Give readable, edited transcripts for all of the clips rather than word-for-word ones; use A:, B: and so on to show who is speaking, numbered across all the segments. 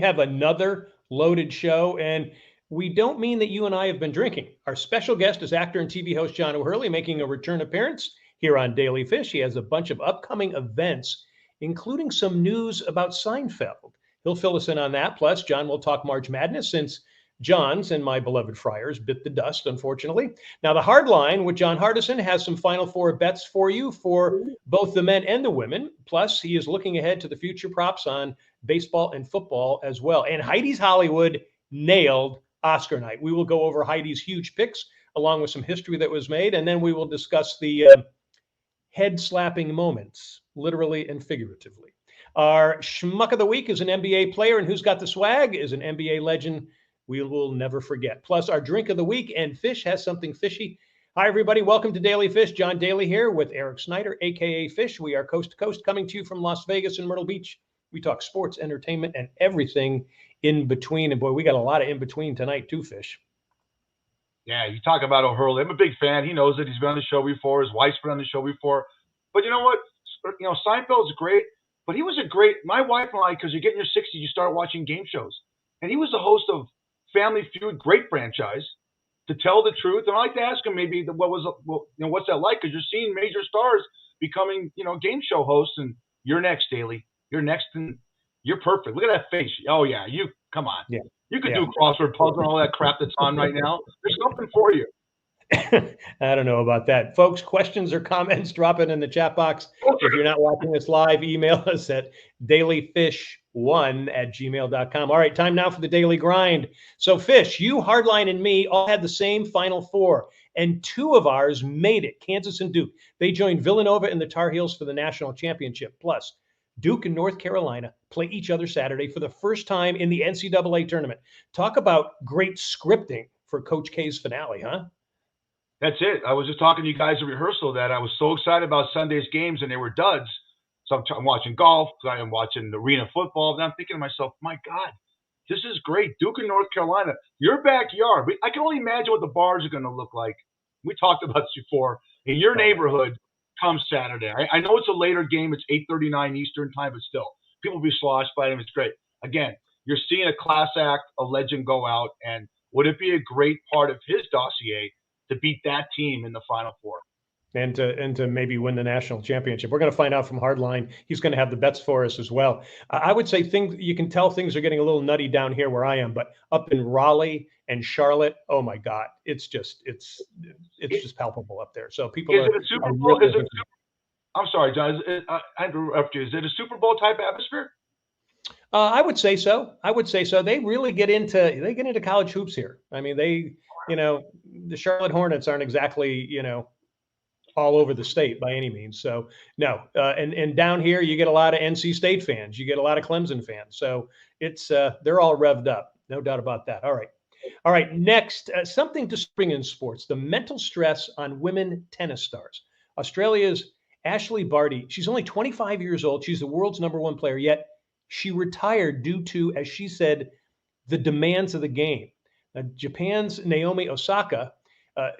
A: have another loaded show, and we don't mean that you and I have been drinking. Our special guest is actor and TV host John O'Hurley, making a return appearance here on Daily Fish. He has a bunch of upcoming events, including some news about Seinfeld. He'll fill us in on that. Plus, John will talk March Madness since John's and my beloved Friars bit the dust, unfortunately. Now, the Hard Line with John Hardison has some Final Four bets for you for both the men and the women. Plus, he is looking ahead to the future props on baseball and football as well. And Heidi's Hollywood nailed Oscar night. We will go over Heidi's huge picks along with some history that was made, and then we will discuss the head-slapping moments, literally and figuratively. Our schmuck of the week is an NBA player, and who's got the swag is an NBA legend we will never forget. Plus, our drink of the week, and Fish has something fishy. Hi, everybody. Welcome to Daily Fish. John Daly here with Eric Snyder, a.k.a. Fish. We are coast to coast, coming to you from Las Vegas and Myrtle Beach. We talk sports, entertainment, and everything in between. And, boy, we got a lot of in between tonight, too, Fish.
B: Yeah, you talk about O'Hurley. I'm a big fan. He knows it. He's been on the show before. His wife's been on the show before. But you know what? You know, Seinfeld's great. But he was a great – my wife and I, because you get in your 60s, you start watching game shows. And he was the host of Family Feud, great franchise, to tell the truth. And I like to ask him maybe what's that like? Because you're seeing major stars becoming, game show hosts. And you're next, Daly. You're next, and you're perfect. Look at that face. Oh, yeah, come on. Yeah. You could do crossword puzzle and all that crap that's on right now. There's something for you.
A: I don't know about that. Folks, questions or comments, drop it in the chat box. If you're not watching this live, email us at dailyfish1@gmail.com. All right, time now for the Daily Grind. So, Fish, you, Hardline, and me all had the same Final Four, and two of ours made it, Kansas and Duke. They joined Villanova and the Tar Heels for the national championship. Plus, Duke and North Carolina play each other Saturday for the first time in the NCAA tournament. Talk about great scripting for Coach K's finale, huh?
B: That's it. I was just talking to you guys at rehearsal that I was so excited about Sunday's games, and they were duds. So I'm watching golf. I'm watching arena football. And I'm thinking to myself, my God, this is great. Duke and North Carolina, your backyard. I can only imagine what the bars are going to look like. We talked about this before. In your neighborhood come Saturday. I know it's a later game. It's 8:39 Eastern time, but still, people will be sloshed by them. It's great. Again, you're seeing a class act, a legend go out. And would it be a great part of his dossier to beat that team in the Final Four?
A: And to maybe win the national championship. We're going to find out from Hardline. He's going to have the bets for us as well. I would say you can tell things are getting a little nutty down here where I am, but up in Raleigh and Charlotte, oh my God, it's just palpable up there. So people
B: are. Is it a Super Bowl? I'm sorry, John. I interrupt you. Is it a Super Bowl type atmosphere?
A: I would say so. They really get into college hoops here. I mean, the Charlotte Hornets aren't exactly, all over the state by any means. So no. And down here, you get a lot of NC State fans. You get a lot of Clemson fans. So it's, they're all revved up. No doubt about that. All right. Next, something to spring in sports, the mental stress on women tennis stars. Australia's Ashley Barty, she's only 25 years old. She's the world's #1 player, yet she retired due to, as she said, the demands of the game. Japan's Naomi Osaka,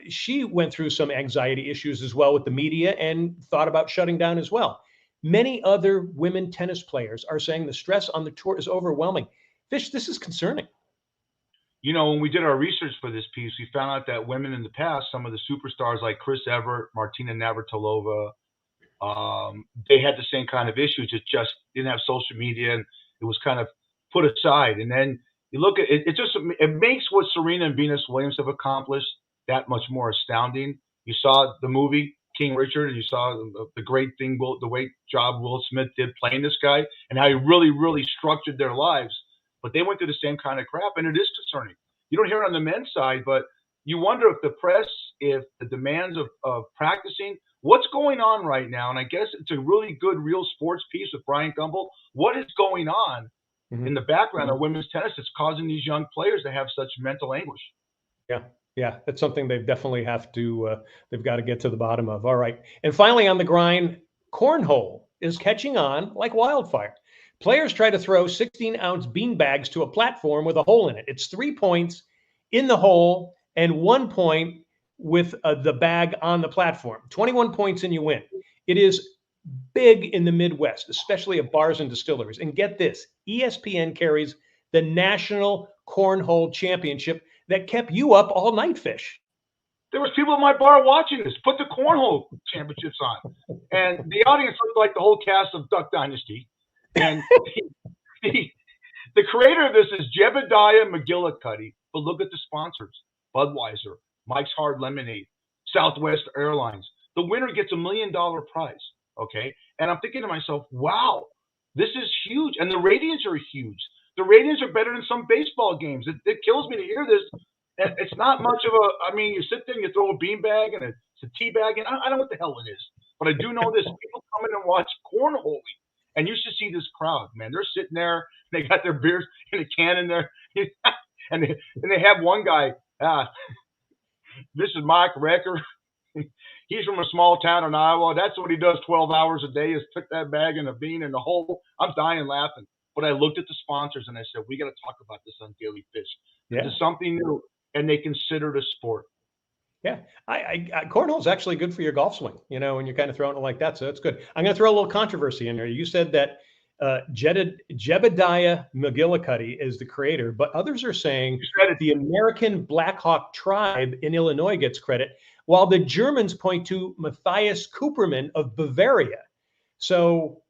A: she went through some anxiety issues as well with the media and thought about shutting down as well. Many other women tennis players are saying the stress on the tour is overwhelming. Fish, this is concerning.
B: When we did our research for this piece, we found out that women in the past, some of the superstars like Chris Evert, Martina Navratilova, they had the same kind of issues. It just didn't have social media, and it was kind of put aside. And then you look at it, it makes what Serena and Venus Williams have accomplished that much more astounding. You saw the movie King Richard, and you saw the great thing, the way job Will Smith did playing this guy, and how he really, really structured their lives. But they went through the same kind of crap, and it is concerning. You don't hear it on the men's side, but you wonder if the press, if the demands of practicing, what's going on right now. And I guess it's a really good real sports piece with Brian Gumbel. What is going on in the background of women's tennis that's causing these young players to have such mental anguish?
A: Yeah, that's something they've got to get to the bottom of. All right. And finally on the grind, cornhole is catching on like wildfire. Players try to throw 16-ounce bean bags to a platform with a hole in it. It's 3 points in the hole and 1 point with the bag on the platform. 21 points and you win. It is big in the Midwest, especially at bars and distilleries. And get this, ESPN carries the National Cornhole Championship that kept you up all night, Fish.
B: There was people at my bar watching this. Put the cornhole championships on, and the audience looked like the whole cast of Duck Dynasty. And the creator of this is Jebediah McGillicuddy. But look at the sponsors: Budweiser, Mike's Hard Lemonade, Southwest Airlines. The winner gets $1 million prize. Okay, and I'm thinking to myself, wow, this is huge, and the ratings are huge. The ratings are better than some baseball games. It kills me to hear this. It's not much of a. I mean, you sit there and you throw a beanbag and it's a tea bag, and I don't know what the hell it is, but I do know this: people come in and watch cornhole, and you should see this crowd, man. They're sitting there, they got their beers in a can in there, and they have one guy. This is Mike Recker. He's from a small town in Iowa. That's what he does 12 hours a day is pick that bag and a bean in the hole. I'm dying laughing. But I looked at the sponsors and I said, we got to talk about this on Daily Fish. This is something new, and they consider it a sport.
A: Yeah, cornhole is actually good for your golf swing, when you're kind of throwing it like that. So it's good. I'm going to throw a little controversy in there. You said that Jebediah McGillicuddy is the creator, but others are saying the American Blackhawk tribe in Illinois gets credit, while the Germans point to Matthias Cooperman of Bavaria. So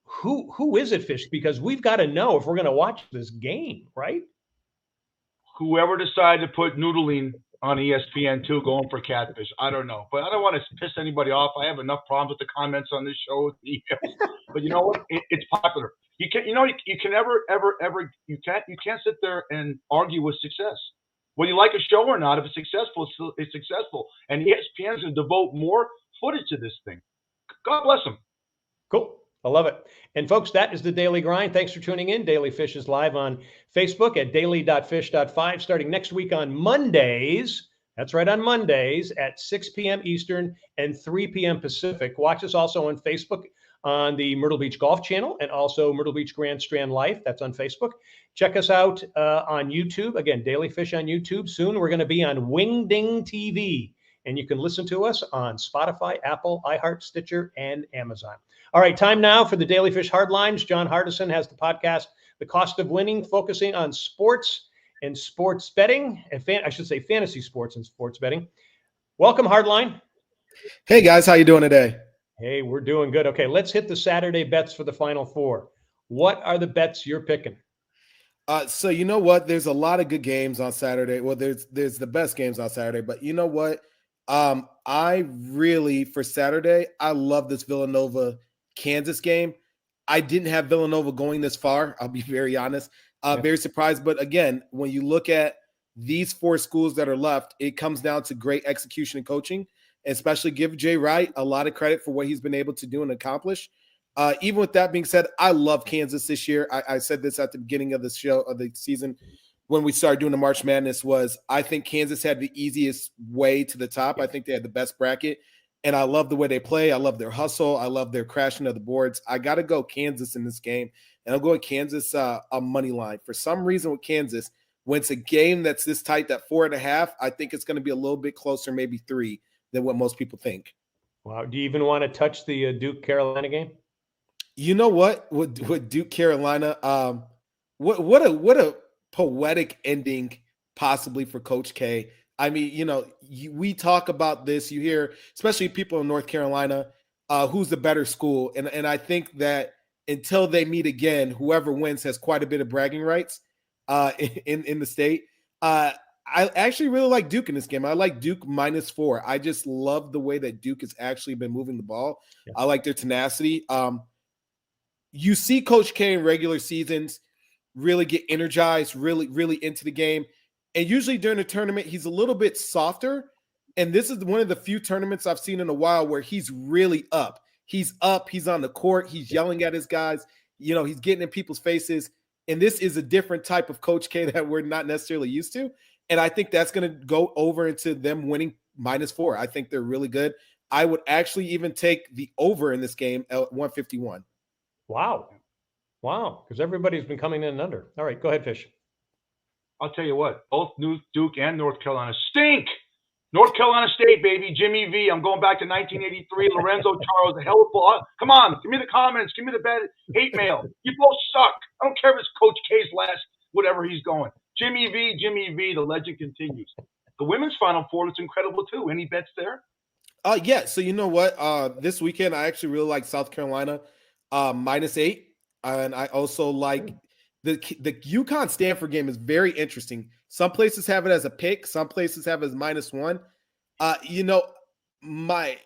A: who is it, Fish? Because we've got to know if we're going to watch this game, right?
B: Whoever decided to put noodling on ESPN2 going for catfish, I don't know. But I don't want to piss anybody off. I have enough problems with the comments on this show. But you know what? It's popular. You can't sit there and argue with success. Whether you like a show or not, if it's successful, it's successful. And ESPN's going to devote more footage to this thing. God bless them.
A: Cool. I love it. And folks, that is the Daily Grind. Thanks for tuning in. Daily Fish is live on Facebook at daily.fish.5 starting next week on Mondays. That's right, on Mondays at 6 p.m. Eastern and 3 p.m. Pacific. Watch us also on Facebook on the Myrtle Beach Golf Channel and also Myrtle Beach Grand Strand Life. That's on Facebook. Check us out on YouTube. Again, Daily Fish on YouTube. Soon we're going to be on Wingding TV. And you can listen to us on Spotify, Apple, iHeart, Stitcher, and Amazon. All right, time now for the Daily Fish Hardlines. John Hardison has the podcast, The Cost of Winning, focusing on sports and sports betting, and fantasy sports and sports betting. Welcome, Hardline.
C: Hey, guys. How you doing today?
A: Hey, we're doing good. Okay, let's hit the Saturday bets for the Final Four. What are the bets you're picking?
C: So you know what? There's a lot of good games on Saturday. Well, there's the best games on Saturday, but you know what? I really, for Saturday, I love this Villanova-Kansas game. I didn't have Villanova going this far. I'll be very honest. Very surprised. But again, when you look at these four schools that are left, it comes down to great execution and coaching, especially give Jay Wright a lot of credit for what he's been able to do and accomplish. Even with that being said, I love Kansas this year. I said this at the beginning of the show of the season when we started doing the March Madness was I think Kansas had the easiest way to the top. I think they had the best bracket, and I love the way they play. I love their hustle. I love their crashing of the boards. I got to go Kansas in this game, and I'll go with Kansas a money line. For some reason with Kansas, when it's a game that's this tight, that 4.5, I think it's going to be a little bit closer, maybe 3 than what most people think.
A: Wow. Do you even want to touch the Duke-Carolina game?
C: You know what? With Duke Carolina, what a poetic ending possibly for Coach K. I mean, we talk about this. You hear, especially people in North Carolina, who's the better school, and I think that until they meet again, whoever wins has quite a bit of bragging rights in the state. I actually really like Duke in this game. I like Duke -4. I just love the way that Duke has actually been moving the ball. Yeah. I like their tenacity. You see Coach K in regular seasons really get energized, really into the game. And usually during the tournament, he's a little bit softer. And this is one of the few tournaments I've seen in a while where he's really up. He's up. He's on the court. He's yelling at his guys. He's getting in people's faces. And this is a different type of Coach K that we're not necessarily used to. And I think that's going to go over into them winning -4. I think they're really good. I would actually even take the over in this game at 151.
A: Wow. Because everybody's been coming in under. All right, go ahead, Fish.
B: I'll tell you what, both Duke and North Carolina stink. North Carolina State, baby, Jimmy V. I'm going back to 1983. Lorenzo Charles, a hell of a ball. Come on, give me the comments. Give me the bad hate mail. You both suck. I don't care if it's Coach K's last whatever he's going. Jimmy V, the legend continues. The women's Final Four looks incredible too. Any bets there?
C: Yeah. So you know what? This weekend I actually really like South Carolina -8, and I also like the UConn Stanford game is very interesting. Some places have it as a pick, some places have it as -1. You know, my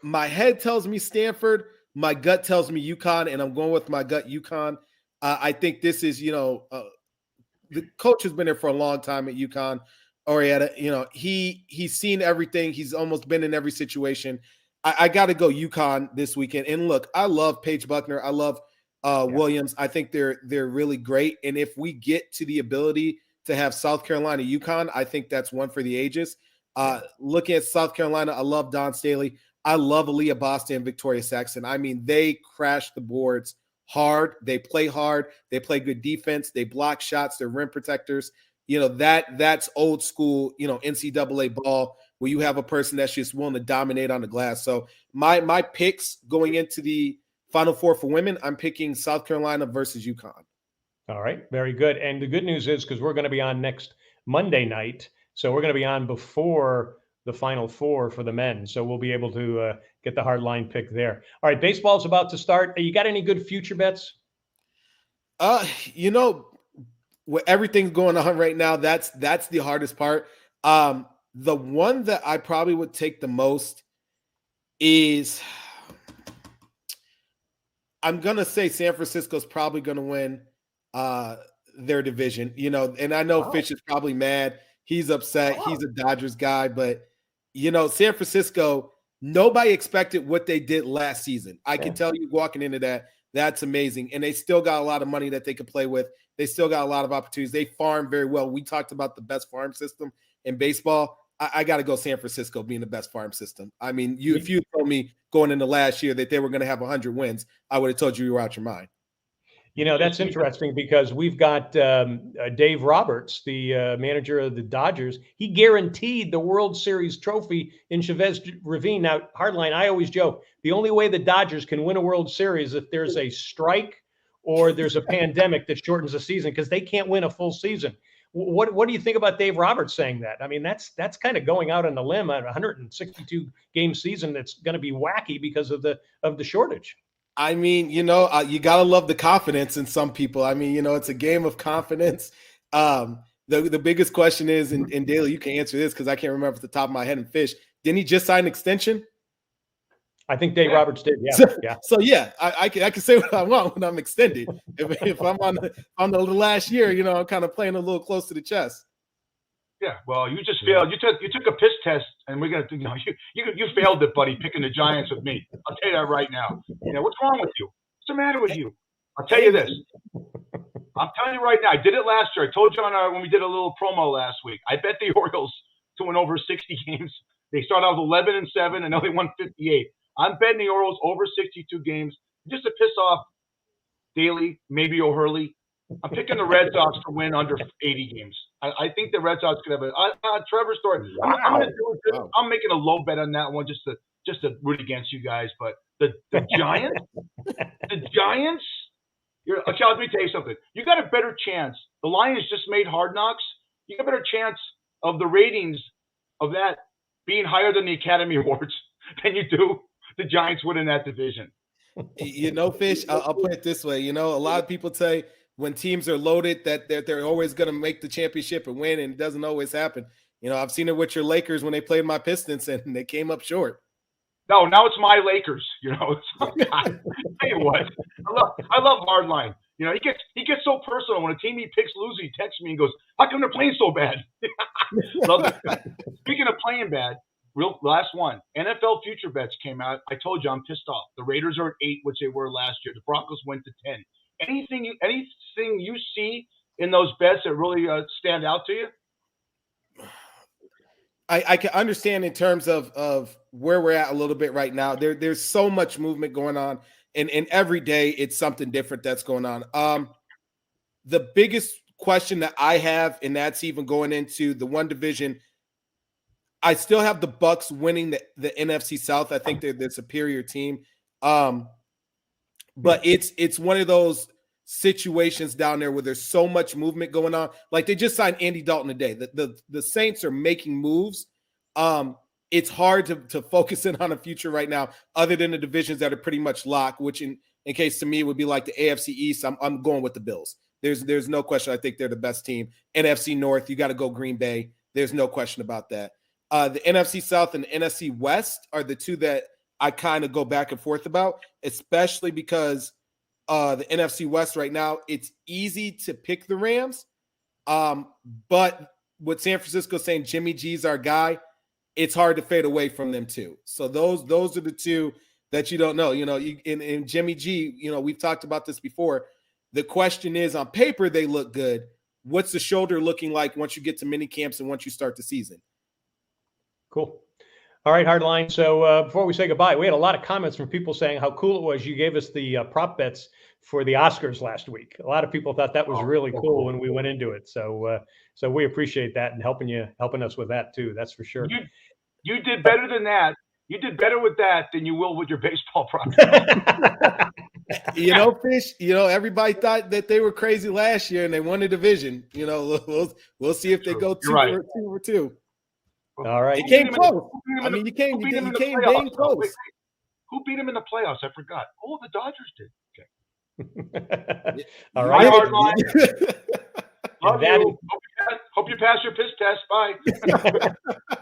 C: head tells me Stanford, my gut tells me UConn, and I'm going with my gut UConn. I think this is, the coach has been there for a long time at UConn. Orietta, he's seen everything. He's almost been in every situation. I got to go UConn this weekend. And look, I love Paige Buckner. I love Williams. I think they're really great. And if we get to the ability to have South Carolina, UConn, I think that's one for the ages. Looking at South Carolina, I love Don Staley. I love Aaliyah Boston and Victoria Saxon. I mean, they crash the boards hard. They play hard. They play good defense. They block shots. They're rim protectors. That's old school, NCAA ball where you have a person that's just willing to dominate on the glass. So my picks going into the Final Four for women, I'm picking South Carolina versus UConn.
A: All right, very good. And the good news is, because we're going to be on next Monday night, so we're going to be on before the Final Four for the men. So we'll be able to get the hard line pick there. All right, baseball's about to start. You got any good future bets?
C: With everything going on right now, that's the hardest part. The one that I probably would take the most is, I'm gonna say San Francisco's probably gonna win their division. And I know Fish is probably mad. He's upset. He's a Dodgers guy, but San Francisco, nobody expected what they did last season. I can tell you walking into that, that's amazing. And they still got a lot of money that they could play with. They still got a lot of opportunities. They farm very well. We talked about the best farm system in baseball. I got to go San Francisco being the best farm system. I mean, if you told me going into last year that they were going to have 100 wins, I would have told you were out your mind.
A: That's interesting because we've got Dave Roberts, the manager of the Dodgers. He guaranteed the World Series trophy in Chavez Ravine. Now, Hardline, I always joke, the only way the Dodgers can win a World Series is if there's a strike or there's a pandemic that shortens the season, because they can't win a full season. What do you think about Dave Roberts saying that? I mean, that's kind of going out on the limb on a 162 game season that's going to be wacky because of the shortage.
C: I mean, you gotta love the confidence in some people. I mean, it's a game of confidence. The biggest question is, and Daly, you can answer this because I can't remember off the top of my head. And Fish, didn't he just sign an extension?
A: I think Dave Roberts did. Yeah.
C: So I can say what I want when I'm extended. If I'm on the last year, I'm kind of playing a little close to the chest.
B: Yeah, well, you just failed. You took a piss test, and we're gonna, you failed it, buddy, picking the Giants with me. I'll tell you that right now. What's wrong with you? What's the matter with you? I'll tell you this. I'm telling you right now. I did it last year. I told you when we did a little promo last week. I bet the Orioles to win over 60 games. They started out with 11-7, and now they won 58. I'm betting the Orioles over 62 games just to piss off Daly, maybe O'Hurley. I'm picking the Red Sox to win under 80 games. I think the Red Sox could have a Trevor Story. I'm going to do it. Wow. I'm making a low bet on that one just to root against you guys. But the Giants, let me tell you something. You got a better chance. The Lions just made Hard Knocks. You got a better chance of the ratings of that being higher than the Academy Awards than you do the Giants winning that division.
C: Fish, I'll put it this way. A lot of people say when teams are loaded that they're always going to make the championship and win, and it doesn't always happen. I've seen it with your Lakers when they played my Pistons and they came up short.
B: No, now it's my Lakers. Tell you what, I love Hardline. He gets so personal when a team he picks loses. He texts me and goes, "How come they're playing so bad?" Speaking of playing bad, last one. NFL future bets came out. I told you I'm pissed off. The Raiders are at 8, which they were last year. The Broncos went to 10. Anything you see in those bets that really stand out to you?
C: I can understand in terms of where we're at a little bit right now. There's so much movement going on, and every day it's something different that's going on. The biggest question that I have, and that's even going into the one division, I still have the Bucs winning the NFC South. I think they're the superior team. But it's one of those situations down there where there's so much movement going on. Like they just signed Andy Dalton today. The Saints are making moves. It's hard to focus in on a future right now, other than the divisions that are pretty much locked, which in case to me would be like the AFC East. I'm going with the Bills. There's no question. I think they're the best team. NFC North, you got to go Green Bay. There's no question about that. The NFC South and the NFC West are the two that I kind of go back and forth about, especially because the NFC West right now, it's easy to pick the Rams. But with San Francisco saying Jimmy G's our guy, it's hard to fade away from them too. So those are the two that you don't know. In Jimmy G, we've talked about this before. The question is, on paper, they look good. What's the shoulder looking like once you get to mini camps and once you start the season?
A: Cool. All right, Hardline. So before we say goodbye, we had a lot of comments from people saying how cool it was. You gave us the prop bets for the Oscars last week. A lot of people thought that was really cool when we went into it. So we appreciate that and helping us with that too. That's for sure.
B: You did better than that. You did better with that than you will with your baseball prop.
C: Fish, everybody thought that they were crazy last year and they won the division. We'll see if they go 2 for 2.
A: All right.
C: It came close. You came dang close.
B: Who beat him in the playoffs? I forgot. Oh, the Dodgers did. Okay.
A: All right.
B: Hope you pass your piss test. Bye.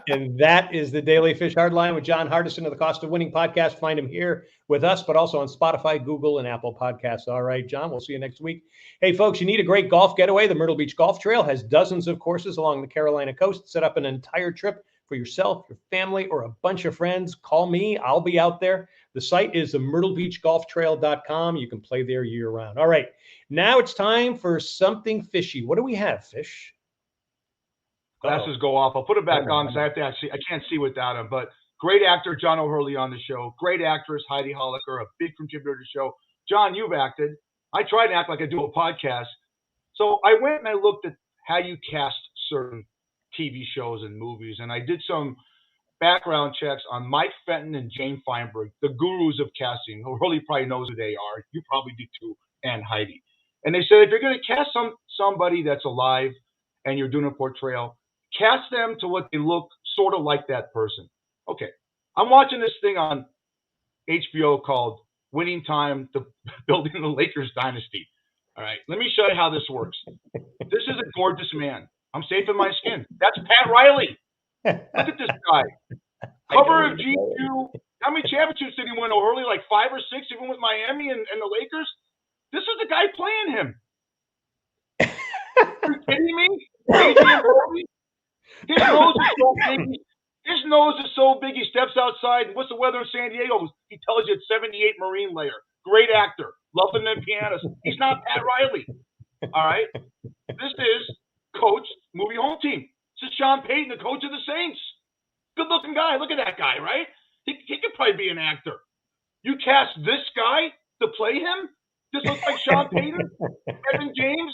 A: And that is the Daily Fish Hardline with John Hardison of the Cost of Winning podcast. Find him here with us, but also on Spotify, Google, and Apple Podcasts. All right, John, we'll see you next week. Hey, folks, you need a great golf getaway. The Myrtle Beach Golf Trail has dozens of courses along the Carolina coast. Set up an entire trip for yourself, your family, or a bunch of friends. Call me. I'll be out there. The site is the myrtlebeachgolftrail.com. You can play there year round. All right. Now it's time for something fishy. What do we have, Fish?
B: Glasses go off. I'll put it back on because I can't see without him. But great actor John O'Hurley on the show. Great actress Heidi Holliker, a big contributor to the show. John, you've acted. I try to act like I do a podcast. So I went and I looked at how you cast certain TV shows and movies, and I did some background checks on Mike Fenton and Jane Feinberg, the gurus of casting. O'Hurley probably knows who they are. You probably do too, and Heidi. And they said if you're going to cast somebody that's alive and you're doing a portrayal, cast them to what they look sort of like that person. Okay. I'm watching this thing on HBO called Winning Time, Building the Lakers Dynasty. All right. Let me show you how this works. This is a gorgeous man. I'm safe in my skin. That's Pat Riley. Look at this guy. Cover of GQ. How many championships did he win? O'Hurley, like 5 or 6, even with Miami and the Lakers? This is the guy playing him. Are you kidding me? His nose is so big. His nose is so big. He steps outside. What's the weather in San Diego? He tells you it's 78 marine layer. Great actor. Love him in pianist. He's not Pat Riley. All right. This is coach movie home team. This is Sean Payton, the coach of the Saints. Good looking guy. Look at that guy, right? He could probably be an actor. You cast this guy to play him? This looks like Sean Payton? Evan James?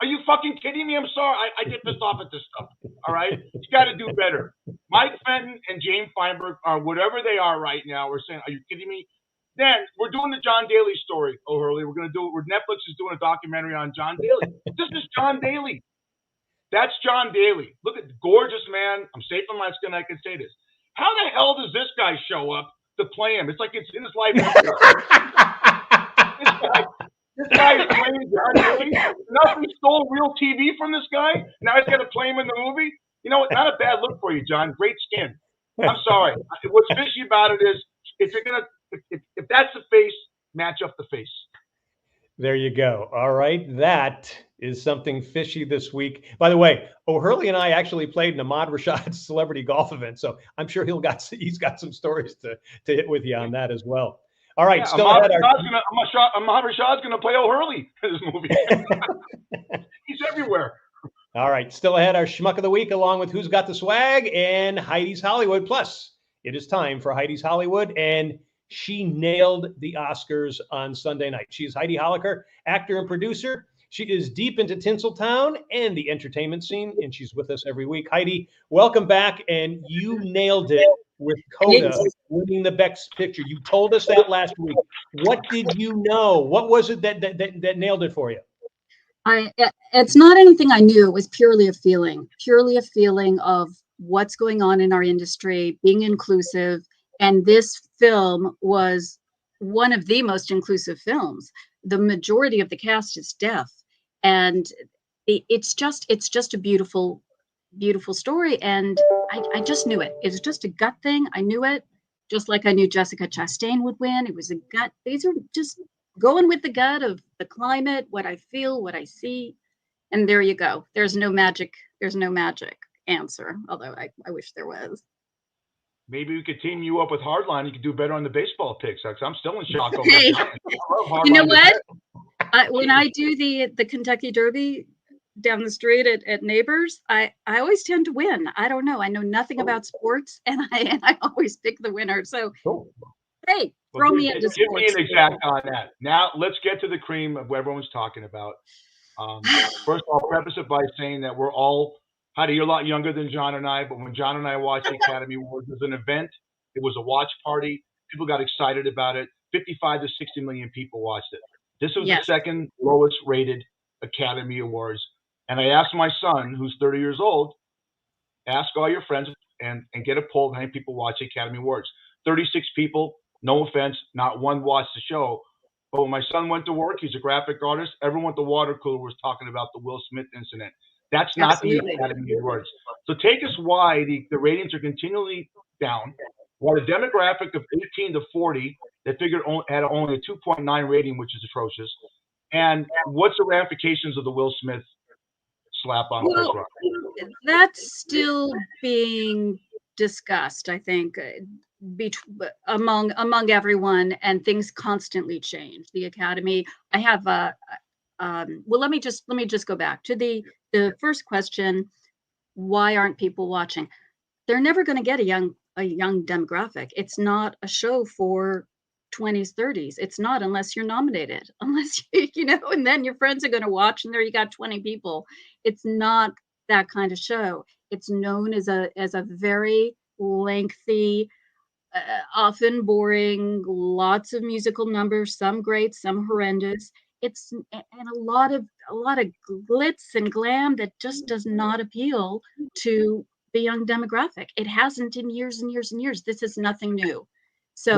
B: Are you fucking kidding me? I'm sorry. I get pissed off at this stuff. All right? You got to do better. Mike Fenton and Jane Feinberg are whatever they are right now. We're saying, are you kidding me? Then we're doing the John Daly story, O'Hurley. We're going to do it where Netflix is doing a documentary on John Daly. This is John Daly. That's John Daly. Look at the gorgeous man. I'm safe in my skin. I can say this. How the hell does this guy show up to play him? It's like it's in his life. This guy is playing John Daly. Nothing stole real TV from this guy. Now he's got to play him in the movie. You know, not a bad look for you, John. Great skin. I'm sorry. What's fishy about it is if that's the face, match up the face.
A: There you go. All right. That is something fishy this week. By the way, O'Hurley and I actually played in Ahmad Rashad's celebrity golf event. So I'm sure he's got some stories to hit with you on that as well. All right.
B: Yeah, Ahmad Rashad's going to play O'Hurley in this movie. He's everywhere.
A: All right. Still ahead, our schmuck of the week, along with Who's Got the Swag and Heidi's Hollywood. Plus, it is time for Heidi's Hollywood, and she nailed the Oscars on Sunday night. She's Heidi Holliker, actor and producer. She is deep into Tinseltown and the entertainment scene, and she's with us every week. Heidi, welcome back, and you nailed it with Coda winning the Best Picture. You told us that last week. What did you know? What was it that nailed it for you?
D: It's not anything I knew. It was purely a feeling of what's going on in our industry, being inclusive. And this film was one of the most inclusive films. The majority of the cast is deaf. And it's just a beautiful story. And I just knew it. It was just a gut thing. I knew it. Just like I knew Jessica Chastain would win. It was a gut. These are just going with the gut of the climate, what I feel, what I see. And there you go. There's no magic answer, although I wish there was.
B: Maybe we could team you up with Hardline. You could do better on the baseball picks. I'm still in shock over
D: Hey,
B: that.
D: you know what? When I do the Kentucky Derby down the street at Neighbors, I always tend to win. I don't know. I know nothing about sports, and I always pick the winner. So, hey, throw me into sports.
B: Give me an exact on that. Now, let's get to the cream of what everyone's talking about. First, I'll preface it by saying that we're all, Heidi, you're a lot younger than John and I, but when John and I watched the Academy Awards, it was an event. It was a watch party. People got excited about it. 55 to 60 million people watched it. This was the second lowest rated Academy Awards. And I asked my son, who's 30 years old, ask all your friends and get a poll of how many people watch the Academy Awards. 36 people, no offense, not one watched the show. But when my son went to work, he's a graphic artist, everyone at the water cooler was talking about the Will Smith incident. That's not the Academy Awards. So take us why the ratings are continually down, while the demographic of 18 to 40, they figured had only a 2.9 rating, which is atrocious. And what's the ramifications of the Will Smith slap on Chris Rock?
D: That's still being discussed, I think, among everyone, and things constantly change. The Academy, I have well, let me just go back to the first question. Why aren't people watching? They're never going to get a young demographic. It's not a show for 20s, 30s. It's not, unless you're nominated, unless and then your friends are going to watch, and there you got 20 people. It's not that kind of show. It's known as a very lengthy, often boring, lots of musical numbers, some great, some horrendous. It's and a lot of glitz and glam that just does not appeal to the young demographic. It hasn't in years and years and years. This is nothing new. So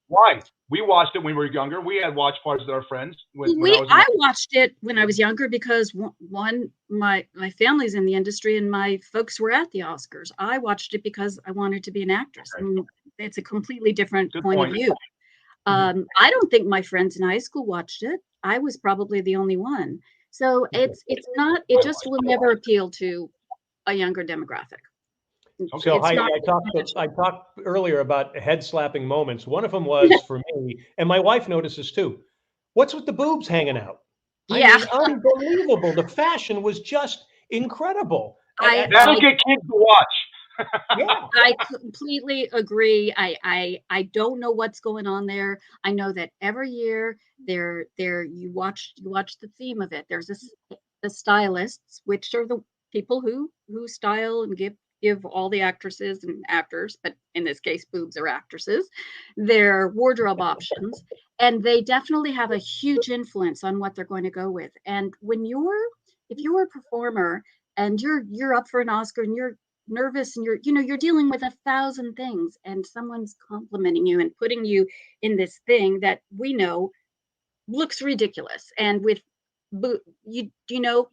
B: why? We watched it when we were younger. We had watch parties with our friends.
D: I watched it when I was younger because one, my family's in the industry and my folks were at the Oscars. I watched it because I wanted to be an actress. I mean, it's a completely different point of view. I don't think my friends in high school watched it. I was probably the only one. So it's not. It just will never appeal to a younger demographic.
A: So I talked earlier about head slapping moments. One of them was for me, and my wife notices too. What's with the boobs hanging out?
D: Yeah,
A: I mean, unbelievable. The fashion was just incredible.
B: That'll get kids to watch.
A: Yeah.
D: I completely agree. I don't know what's going on there. I know that every year you watch the theme of it. There's the stylists, which are the people who style and give all the actresses and actors, but in this case, boobs are actresses, their wardrobe options. And they definitely have a huge influence on what they're going to go with. And if you're a performer and you're up for an Oscar and you're nervous and you're dealing with 1,000 things, and someone's complimenting you and putting you in this thing that we know looks ridiculous. And with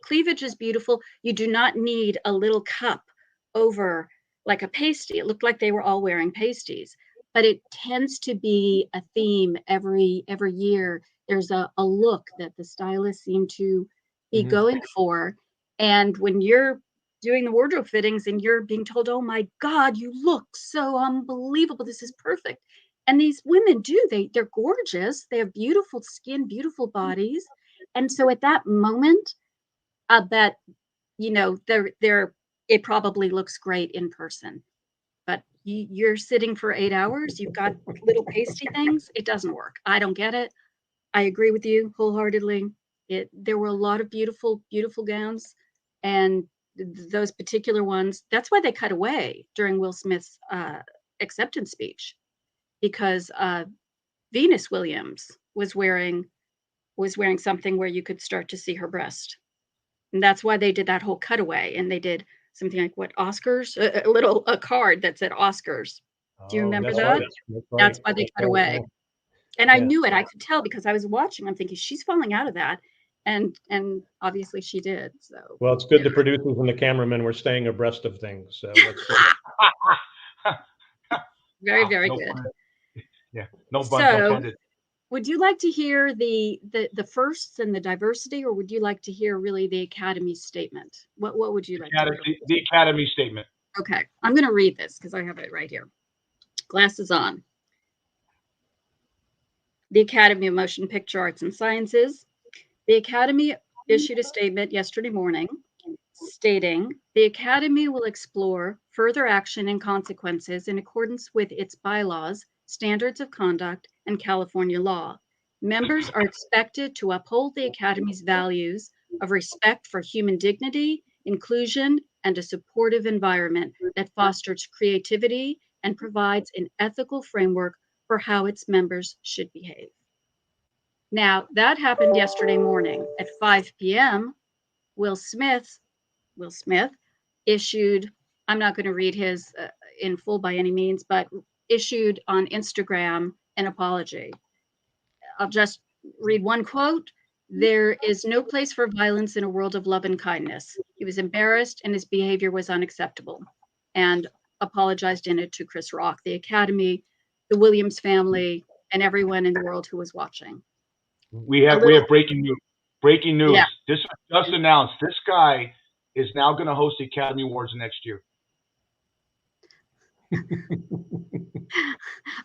D: cleavage is beautiful. You do not need a little cup over like a pasty. It looked like they were all wearing pasties, but it tends to be a theme every year. There's a look that the stylists seem to be going for. And when you're doing the wardrobe fittings and you're being told, oh my God, you look so unbelievable, this is perfect. And these women they're gorgeous. They have beautiful skin, beautiful bodies. And so at that moment, that, it probably looks great in person, but you're sitting for 8 hours. You've got little pasty things. It doesn't work. I don't get it. I agree with you wholeheartedly. There were a lot of beautiful, beautiful gowns, and those particular ones. That's why they cut away during Will Smith's acceptance speech, because Venus Williams was wearing something where you could start to see her breast, and that's why they did that whole cutaway. And they did something like what, Oscars, a card that said Oscars. Do you remember that?
A: Right. That's right.
D: That's why they cut away.
A: Yeah.
D: And I
A: Yeah.
D: knew it. I could tell because I was watching. I'm thinking she's falling out of that, and obviously she did. So
A: Well, it's good the producers and the cameramen were staying abreast of things. So that's good.
D: very, very
B: No
D: good.
B: pun. Yeah, no pun
D: So,
B: intended.
D: would you like to hear the firsts and the diversity, or would you like to hear really the Academy's statement? What would you like to hear?
B: The Academy statement.
D: Okay, I'm going to read this because I have it right here. Glasses on. The Academy of Motion Picture Arts and Sciences. The Academy issued a statement yesterday morning stating the Academy will explore further action and consequences in accordance with its bylaws, standards of conduct, and California law. Members are expected to uphold the Academy's values of respect for human dignity, inclusion, and a supportive environment that fosters creativity and provides an ethical framework for how its members should behave. Now, that happened yesterday morning at 5 p.m. Will Smith issued, I'm not going to read his in full by any means, but issued on Instagram an apology. I'll just read one quote. There is no place for violence in a world of love and kindness. He was embarrassed and his behavior was unacceptable, and apologized in it to Chris Rock, the Academy, the Williams family, and everyone in the world who was watching.
B: We have breaking news. Breaking news.
D: Yeah.
B: This was just announced. This guy is now going to host the Academy Awards next year.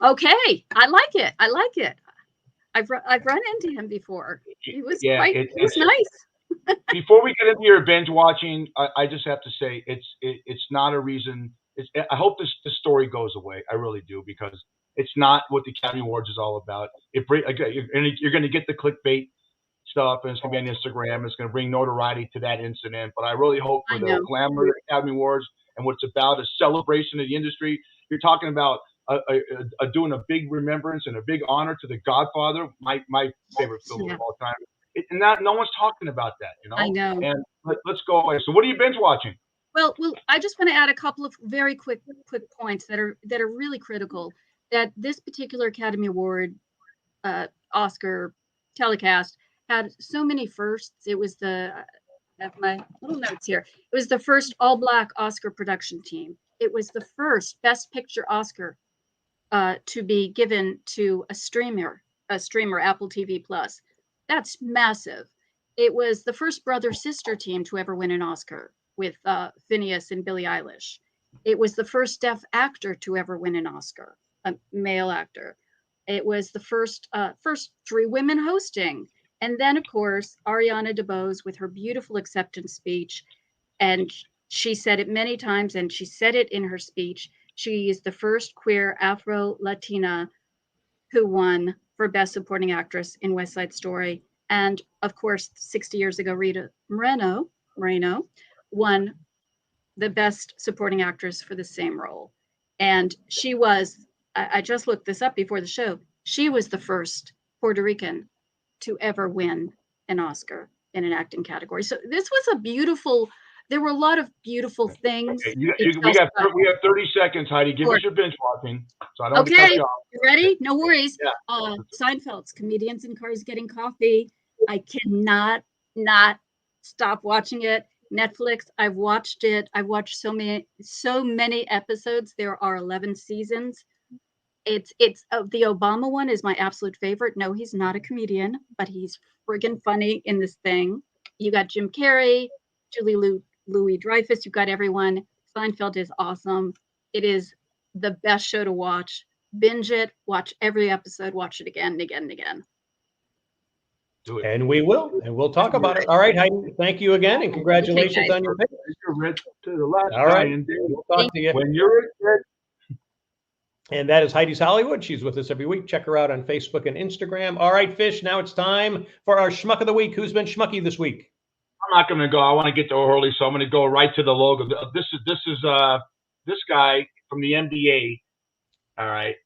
D: Okay, I like it. I like it. I've run into him before. He was it was nice.
B: Before we get into your binge watching, I just have to say it's not a reason. I hope this story goes away. I really do, because it's not what the Academy Awards is all about. You're going to get the clickbait stuff, and it's going to be on Instagram. It's going to bring notoriety to that incident. But I really hope for the glamour of the Academy Awards and what it's about, a celebration of the industry. You're talking about doing a big remembrance and a big honor to The Godfather, my favorite film of all time. And no one's talking about that, you know?
D: I know.
B: And let's go away. So what are you binge watching?
D: Well, I just want to add a couple of very quick points that are really critical. That this particular Academy Award Oscar telecast had so many firsts. It was I have my little notes here. It was the first all-Black Oscar production team. It was the first Best Picture Oscar to be given to a streamer, Apple TV Plus. That's massive. It was the first brother-sister team to ever win an Oscar, with Phineas and Billie Eilish. It was the first deaf actor to ever win an Oscar, a male actor. It was the first 3 women hosting. And then, of course, Ariana DeBose with her beautiful acceptance speech. And she said it many times, and she said it in her speech. She is the first queer Afro-Latina who won for Best Supporting Actress in West Side Story. And, of course, 60 years ago, Rita Moreno won the Best Supporting Actress for the same role. And she was, I just looked this up before the show, she was the first Puerto Rican to ever win an Oscar in an acting category. So this was there were a lot of beautiful things.
B: Okay, we have 30 seconds, Heidi. Give us your binge watching. So I don't want to cut you off.
D: You ready? No worries.
B: Yeah.
D: Seinfeld's Comedians in Cars Getting Coffee. I cannot not stop watching it. Netflix, I've watched it. I've watched so many episodes. There are 11 seasons. It's the Obama one is my absolute favorite. No, he's not a comedian, but he's friggin' funny in this thing. You got Jim Carrey, Julie Louis-Dreyfus. You've got everyone. Seinfeld is awesome. It is the best show to watch. Binge it. Watch every episode. Watch it again and again and again.
B: Do it.
A: And we will. And we'll talk about it. All right, Heidi. Thank you again, and congratulations on your pick.
B: To the left.
A: All right. We'll talk to you.
B: When you're a kid,
A: And that is Heidi's Hollywood. She's with us every week. Check her out on Facebook and Instagram. All right, Fish, now it's time for our Schmuck of the Week. Who's been Schmucky this week?
B: I'm not going to go. I want to get to O'Hurley, so I'm going to go right to the logo. This is this guy from the NBA. All right,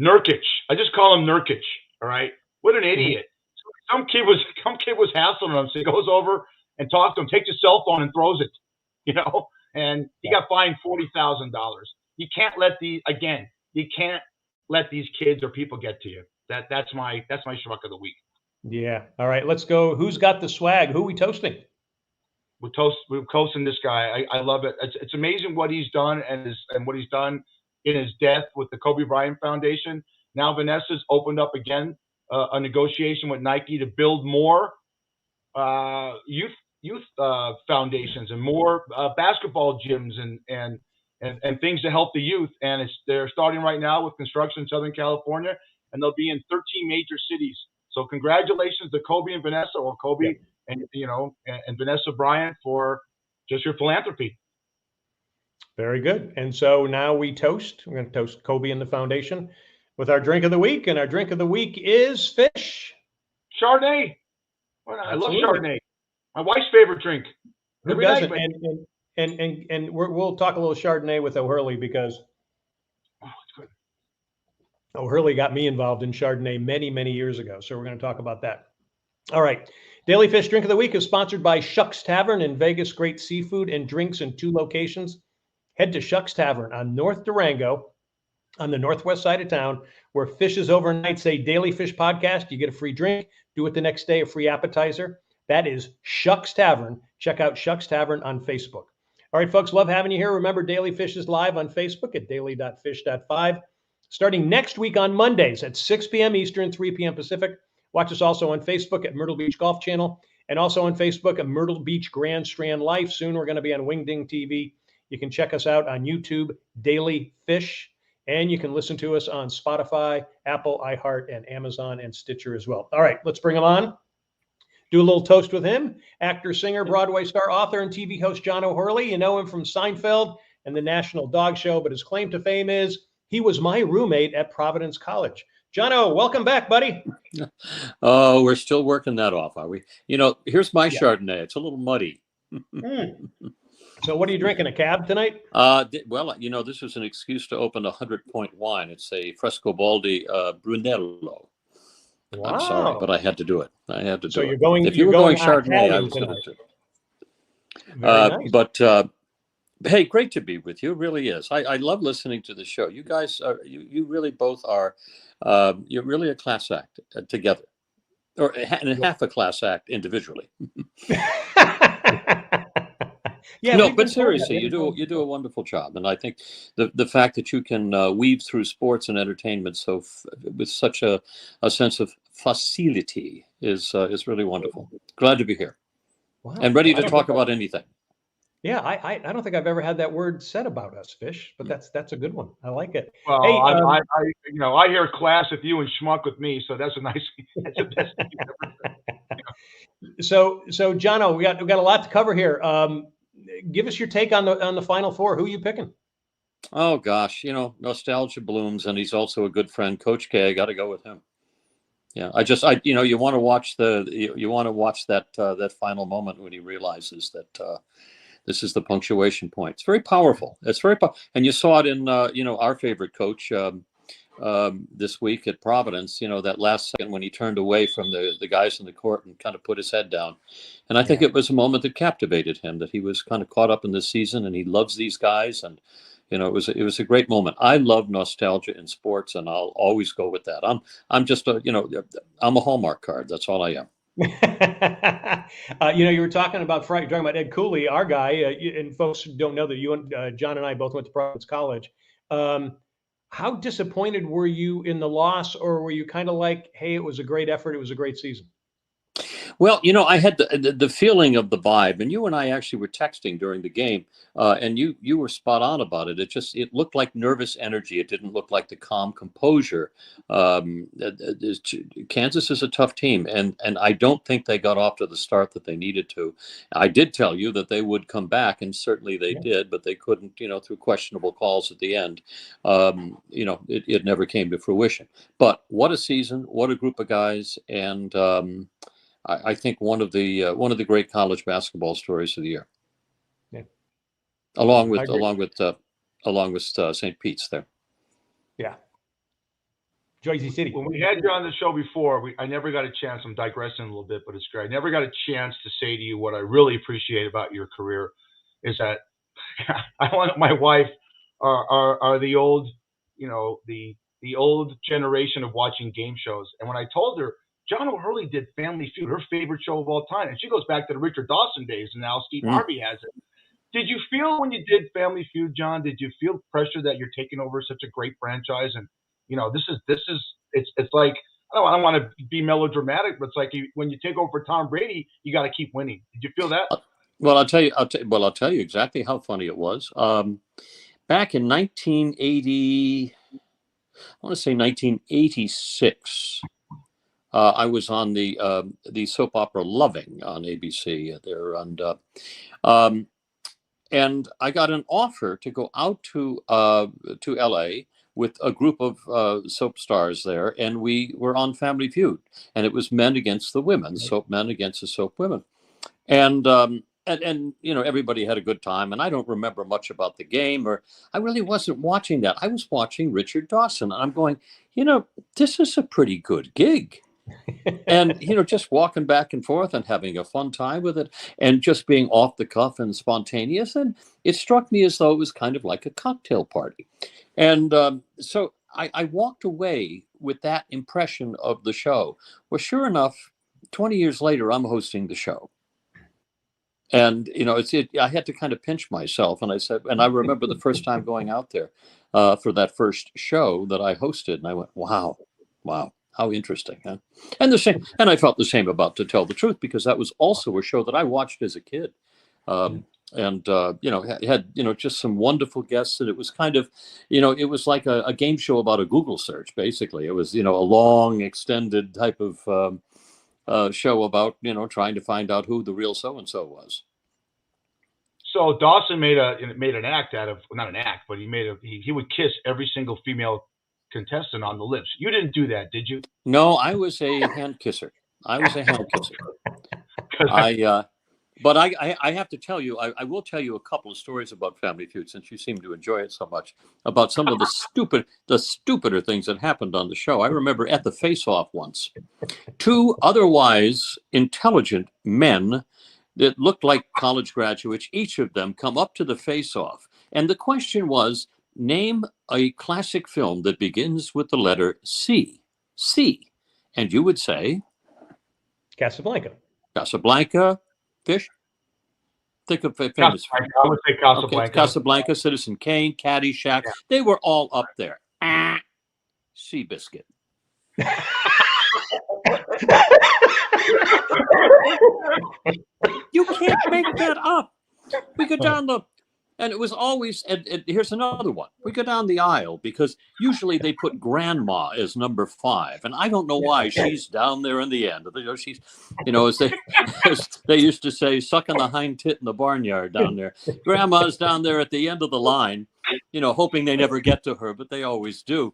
B: Nurkic. I just call him Nurkic. All right, what an idiot. Some kid was hassling him, so he goes over and talks to him, takes his cell phone and throws it. And he got fined $40,000. You can't let these kids or people get to you. That's my schmuck of the week.
A: Yeah. All right, let's go. Who's got the swag? Who are we toasting?
B: We're toasting this guy. I love it. It's amazing what he's done and what he's done in his death with the Kobe Bryant Foundation. Now Vanessa's opened up again a negotiation with Nike to build more youth foundations and more basketball gyms and things to help the youth. And they're starting right now with construction in Southern California, and they'll be in 13 major cities. So congratulations to Kobe and Vanessa, or Kobe and Vanessa Bryant, for just your philanthropy.
A: Very good. And so now we toast. We're going to toast Kobe and the foundation with our drink of the week. And our drink of the week is Fish.
B: Chardonnay. I love Chardonnay. My wife's favorite drink.
A: Who doesn't? And we'll talk a little Chardonnay with O'Hurley, because
B: it's good.
A: O'Hurley got me involved in Chardonnay many, many years ago. So we're going to talk about that. All right. Daily Fish Drink of the Week is sponsored by Shucks Tavern in Vegas. Great seafood and drinks in 2 locations. Head to Shucks Tavern on North Durango, on the northwest side of town, where Fish's overnight say Daily Fish Podcast. You get a free drink. Do it the next day, a free appetizer. That is Shucks Tavern. Check out Shucks Tavern on Facebook. All right, folks, love having you here. Remember, Daily Fish is live on Facebook at daily.fish.5. Starting next week on Mondays at 6 p.m. Eastern, 3 p.m. Pacific. Watch us also on Facebook at Myrtle Beach Golf Channel, and also on Facebook at Myrtle Beach Grand Strand Life. Soon we're going to be on Wingding TV. You can check us out on YouTube, Daily Fish, and you can listen to us on Spotify, Apple, iHeart, and Amazon, and Stitcher as well. All right, let's bring him on. Do a little toast with him. Actor, singer, Broadway star, author, and TV host John O'Hurley. You know him from Seinfeld and the National Dog Show, but his claim to fame is he was my roommate at Providence College. John-O, welcome back, buddy.
E: Oh, we're still working that off, are we? Here's my Chardonnay. It's a little muddy.
A: So what are you drinking, a cab tonight?
E: Well, this was an excuse to open a 100-point wine. It's a Frescobaldi Brunello.
A: Wow.
E: I'm sorry, but I had to do it.
A: So you're going.
E: If you were going Chardonnay, I was going to.
A: Nice.
E: But hey, great to be with you. It really is. I love listening to the show. You guys are. You really both are. You're really a class act together, or half a class act individually.
A: Yeah,
E: no, but seriously, you do a wonderful job, and I think the fact that you can weave through sports and entertainment with such a sense of facility is really wonderful. Glad to be here, and ready to talk about anything.
A: Yeah, I don't think I've ever had that word said about us, Fish, but that's a good one. I like it.
B: Well,
A: hey,
B: I hear class with you and schmuck with me, so that's a nice. That's the best thing ever.
A: So Jono, we got a lot to cover here. Give us your take on the Final Four. Who are you picking?
E: Oh gosh, nostalgia blooms, and he's also a good friend, Coach K. I got to go with him. Yeah, you want to watch that final moment when he realizes that this is the punctuation point. It's very powerful. And you saw it in our favorite coach this week at Providence. That last second when he turned away from the guys in the court and kind of put his head down. And I think it was a moment that captivated him, that he was kind of caught up in this season and he loves these guys. And, it was a great moment. I love nostalgia in sports, and I'll always go with that. I'm just I'm a Hallmark card. That's all I am.
A: You were talking about Friday, you're talking about Ed Cooley, our guy, and folks don't know that you and John and I both went to Providence College. How disappointed were you in the loss, or were you kind of like, hey, it was a great effort, it was a great season?
E: Well, I had the feeling of the vibe, and you and I actually were texting during the game, and you were spot on about it. It looked like nervous energy. It didn't look like the calm composure. Kansas is a tough team, and I don't think they got off to the start that they needed to. I did tell you that they would come back, and certainly they did, but they couldn't, through questionable calls at the end. It never came to fruition. But what a season! What a group of guys, and I think one of the great college basketball stories of the year.
A: Yeah.
E: Along with St. Pete's there.
A: Yeah. Jersey City.
B: When we had you on the show before, I never got a chance. I'm digressing a little bit, but it's great. I never got a chance to say to you what I really appreciate about your career is that I want my wife are the old, the old generation of watching game shows. And when I told her John O'Hurley did Family Feud, her favorite show of all time, and she goes back to the Richard Dawson days, and now Steve Harvey has it. Did you feel when you did Family Feud, John? Did you feel pressure that you're taking over such a great franchise? And it's like I don't want to be melodramatic, but it's like when you take over Tom Brady, you got to keep winning. Did you feel that?
E: Well, I'll tell you exactly how funny it was. Back in 1980, I want to say 1986. I was on the soap opera Loving on ABC there, and I got an offer to go out to LA with a group of soap stars there, and we were on Family Feud, and it was men against the women, soap men against the soap women, and everybody had a good time, and I don't remember much about the game, or I really wasn't watching that. I was watching Richard Dawson, and I'm going, this is a pretty good gig. And just walking back and forth and having a fun time with it, and just being off the cuff and spontaneous, and it struck me as though it was kind of like a cocktail party. And so I walked away with that impression of the show. Well, sure enough, 20 years later, I'm hosting the show. And I had to kind of pinch myself, and I said, and I remember the first time going out there for that first show that I hosted, and I went, wow, how interesting, huh? And I felt the same about To Tell the Truth, because that was also a show that I watched as a kid, and had just some wonderful guests, and it was kind of, it was like a game show about a Google search. Basically, it was a long, extended type of show about trying to find out who the real so and so was.
B: So Dawson made an act out of, not an act, but he would kiss every single female contestant on the lips. You didn't do that, did you?
E: No, I was a hand kisser. But I have to tell you, I will tell you a couple of stories about Family Feud, since you seem to enjoy it so much, about some of the stupider things that happened on the show. I remember at the face-off once, two otherwise intelligent men that looked like college graduates, each of them come up to the face-off. And the question was, name a classic film that begins with the letter C. C. And you would say?
A: Casablanca.
E: Fish? Think of famous.
B: I would say Casablanca.
E: Okay, Casablanca, Citizen Kane, Caddyshack. Yeah. They were all up there. Seabiscuit. You can't make that up. We go down and it was always, and here's another one. We go down the aisle because usually they put grandma as number 5. And I don't know why she's down there in the end. She's, as they used to say, sucking the hind tit in the barnyard down there. Grandma's down there at the end of the line, hoping they never get to her, but they always do.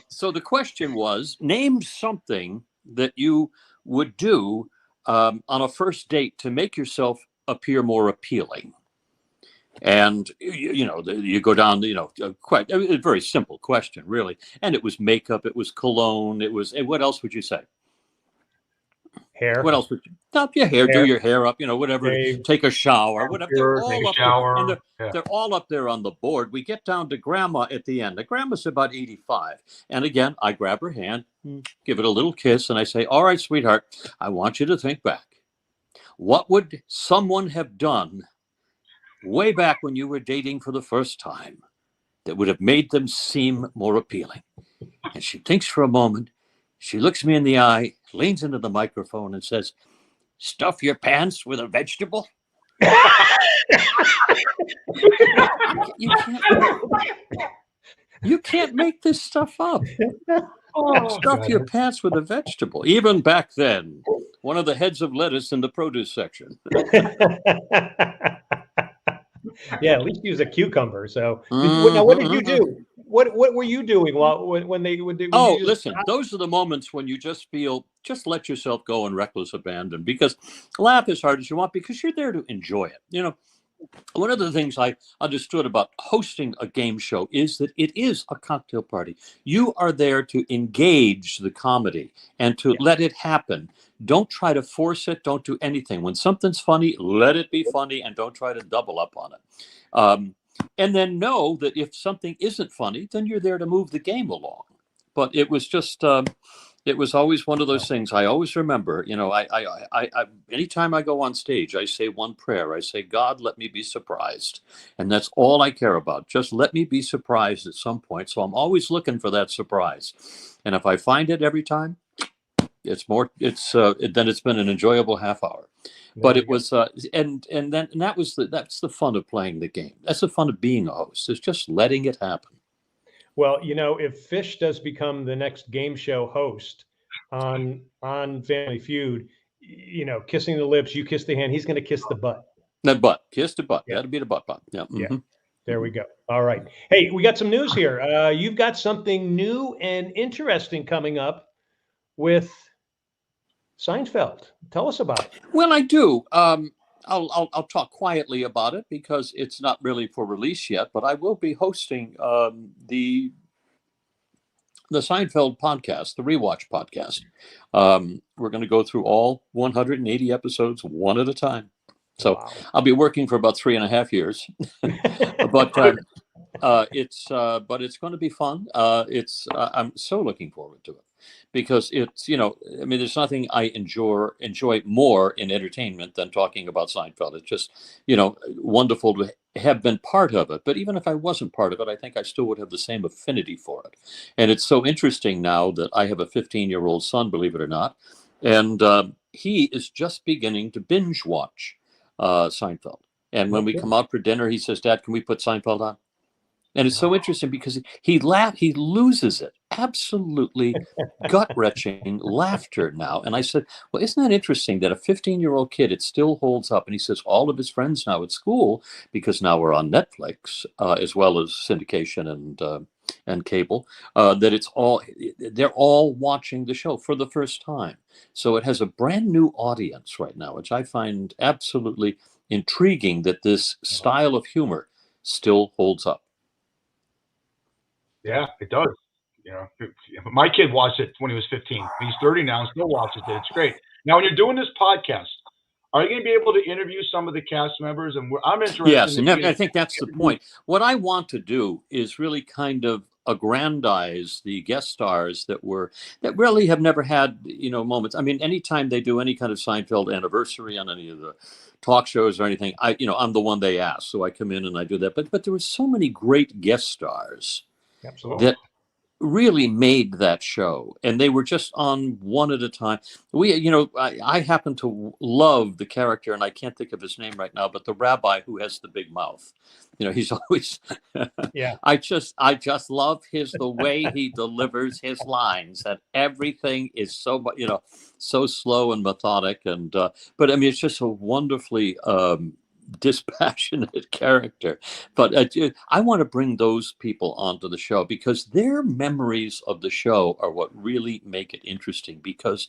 E: So the question was, name something that you would do on a first date to make yourself appear more appealing. And, you go down, quite a very simple question, really. And it was makeup, it was cologne, what else would you say?
A: Hair.
E: What else would you? Stop your hair, do your hair up, whatever. Take a shower, whatever. They're all up there, and they're all up there on the board. We get down to grandma at the end. The grandma's about 85. And again, I grab her hand, give it a little kiss, and I say, all right, sweetheart, I want you to think back. What would someone have done way back when you were dating for the first time that would have made them seem more appealing? And she thinks for a moment. She looks me in the eye, leans into the microphone and says, Stuff your pants with a vegetable? You can't make this stuff up. Stuff your pants with a vegetable. Even back then, one of the heads of lettuce in the produce section.
A: Yeah, at least use a cucumber. So now, what did you do? What were you doing when they would do?
E: Oh, listen, those are the moments when you just feel, just let yourself go in reckless abandon, because laugh as hard as you want, because you're there to enjoy it. You know, one of the things I understood about hosting a game show is that it is a cocktail party. You are there to engage the comedy and to let it happen. Don't try to force it. Don't do anything. When something's funny, let it be funny, and don't try to double up on it. And then know that if something isn't funny, then you're there to move the game along. But it was just, it was always one of those things. I always remember, you know, I anytime I go on stage, I say one prayer. I say, God, let me be surprised. And that's all I care about. Just let me be surprised at some point. So I'm always looking for that surprise. And if I find it every time, then it's been an enjoyable half hour. But it was, and that's the fun of playing the game. That's the fun of being a host, is just letting it happen.
A: Well, you know, if Fish does become the next game show host on Family Feud, you know, kissing the lips, you kiss the hand, he's going to kiss the butt.
E: The butt, kiss the butt. Yeah. That'd be the butt. Yeah. Mm-hmm.
A: Yeah. There we go. All right. Hey, we got some news here. You've got something new and interesting coming up with Seinfeld. Tell us about it.
E: Well, I do. I'll talk quietly about it because it's not really for release yet, but I will be hosting the Seinfeld podcast, the Rewatch podcast. We're going to go through all 180 episodes one at a time. So wow. I'll be working for about 3.5 years, but it's going to be fun. I'm so looking forward to it because it's, you know, I mean, there's nothing I enjoy more in entertainment than talking about Seinfeld. It's just, you know, wonderful to have been part of it. But even if I wasn't part of it, I think I still would have the same affinity for it. And it's so interesting now that I have a 15-year-old son, believe it or not, and he is just beginning to binge watch Seinfeld. And when we come out for dinner, he says, Dad, can we put Seinfeld on? And it's so interesting because he loses it. Absolutely gut-wrenching laughter now. And I said, well, isn't that interesting that a 15-year-old kid, it still holds up? And he says all of his friends now at school, because now we're on Netflix, as well as syndication and cable, they're all watching the show for the first time. So it has a brand new audience right now, which I find absolutely intriguing that this style of humor still holds up.
B: Yeah, it does. You know, my kid watched it when he was 15. He's 30 now and still watches it. It's great. Now, when you're doing this podcast, are you going to be able to interview some of the cast members? And I'm interested.
E: Yes, and I think that's the point. What I want to do is really kind of aggrandize the guest stars that really have never had, you know, moments. I mean, anytime they do any kind of Seinfeld anniversary on any of the talk shows or anything, I'm the one they ask, so I come in and I do that. But there were so many great guest stars.
A: Absolutely.
E: That really made that show, and they were just on one at a time. I happen to love the character, and I can't think of his name right now, but the rabbi who has the big mouth. You know, he's always
A: yeah.
E: I just love the way he delivers his lines, and everything is so, you know, so slow and methodic, and but I mean, it's just a wonderfully dispassionate character. But I want to bring those people onto the show because their memories of the show are what really make it interesting, because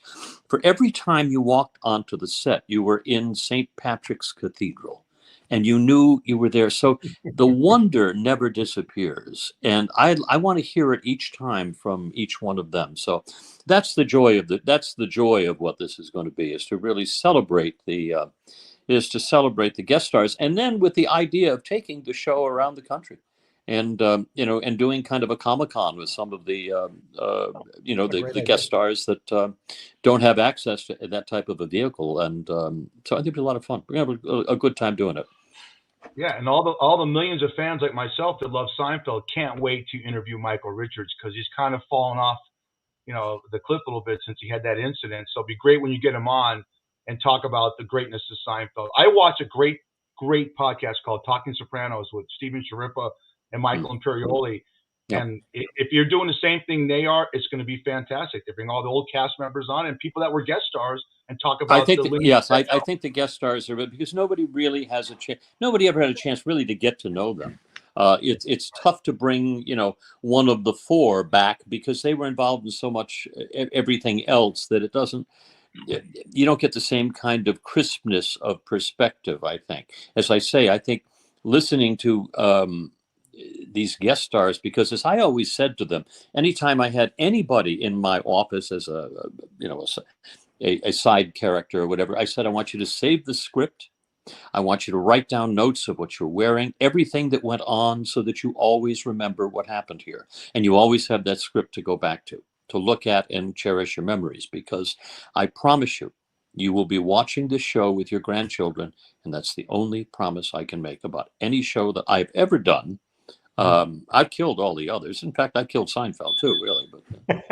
E: for every time you walked onto the set, you were in St. Patrick's Cathedral and you knew you were there. So the wonder never disappears. And I want to hear it each time from each one of them. So that's the joy of what this is going to be, is to really celebrate the guest stars, and then with the idea of taking the show around the country, and and doing kind of a Comic-Con with some of the the guest stars that don't have access to that type of a vehicle, and so I think it'll be a lot of fun. We're gonna have a good time doing it.
B: Yeah, and all the millions of fans like myself that love Seinfeld can't wait to interview Michael Richards, because he's kind of fallen off, you know, the cliff a little bit since he had that incident. So it'll be great when you get him on. and talk about the greatness of Seinfeld. I watch a great podcast called Talking Sopranos with Steven Sciarippa and Michael Imperioli.
E: Yep.
B: And if you're doing the same thing they are, it's going to be fantastic. They bring all the old cast members on and people that were guest stars and talk about
E: I think
B: the
E: yes, I think the guest stars are, because nobody really has a chance. Nobody ever had a chance really to get to know them. It's tough to bring, one of the four back because they were involved in so much everything else that it doesn't. You don't get the same kind of crispness of perspective. I think, as I say, I think listening to these guest stars, because as I always said to them, anytime I had anybody in my office as a side character or whatever, I said, I want you to save the script. I want you to write down notes of what you're wearing, everything that went on, so that you always remember what happened here. And you always have that script to go back to look at and cherish your memories, because I promise you, you will be watching this show with your grandchildren. And that's the only promise I can make about any show that I've ever done. I've killed all the others. In fact, I killed Seinfeld too, really. But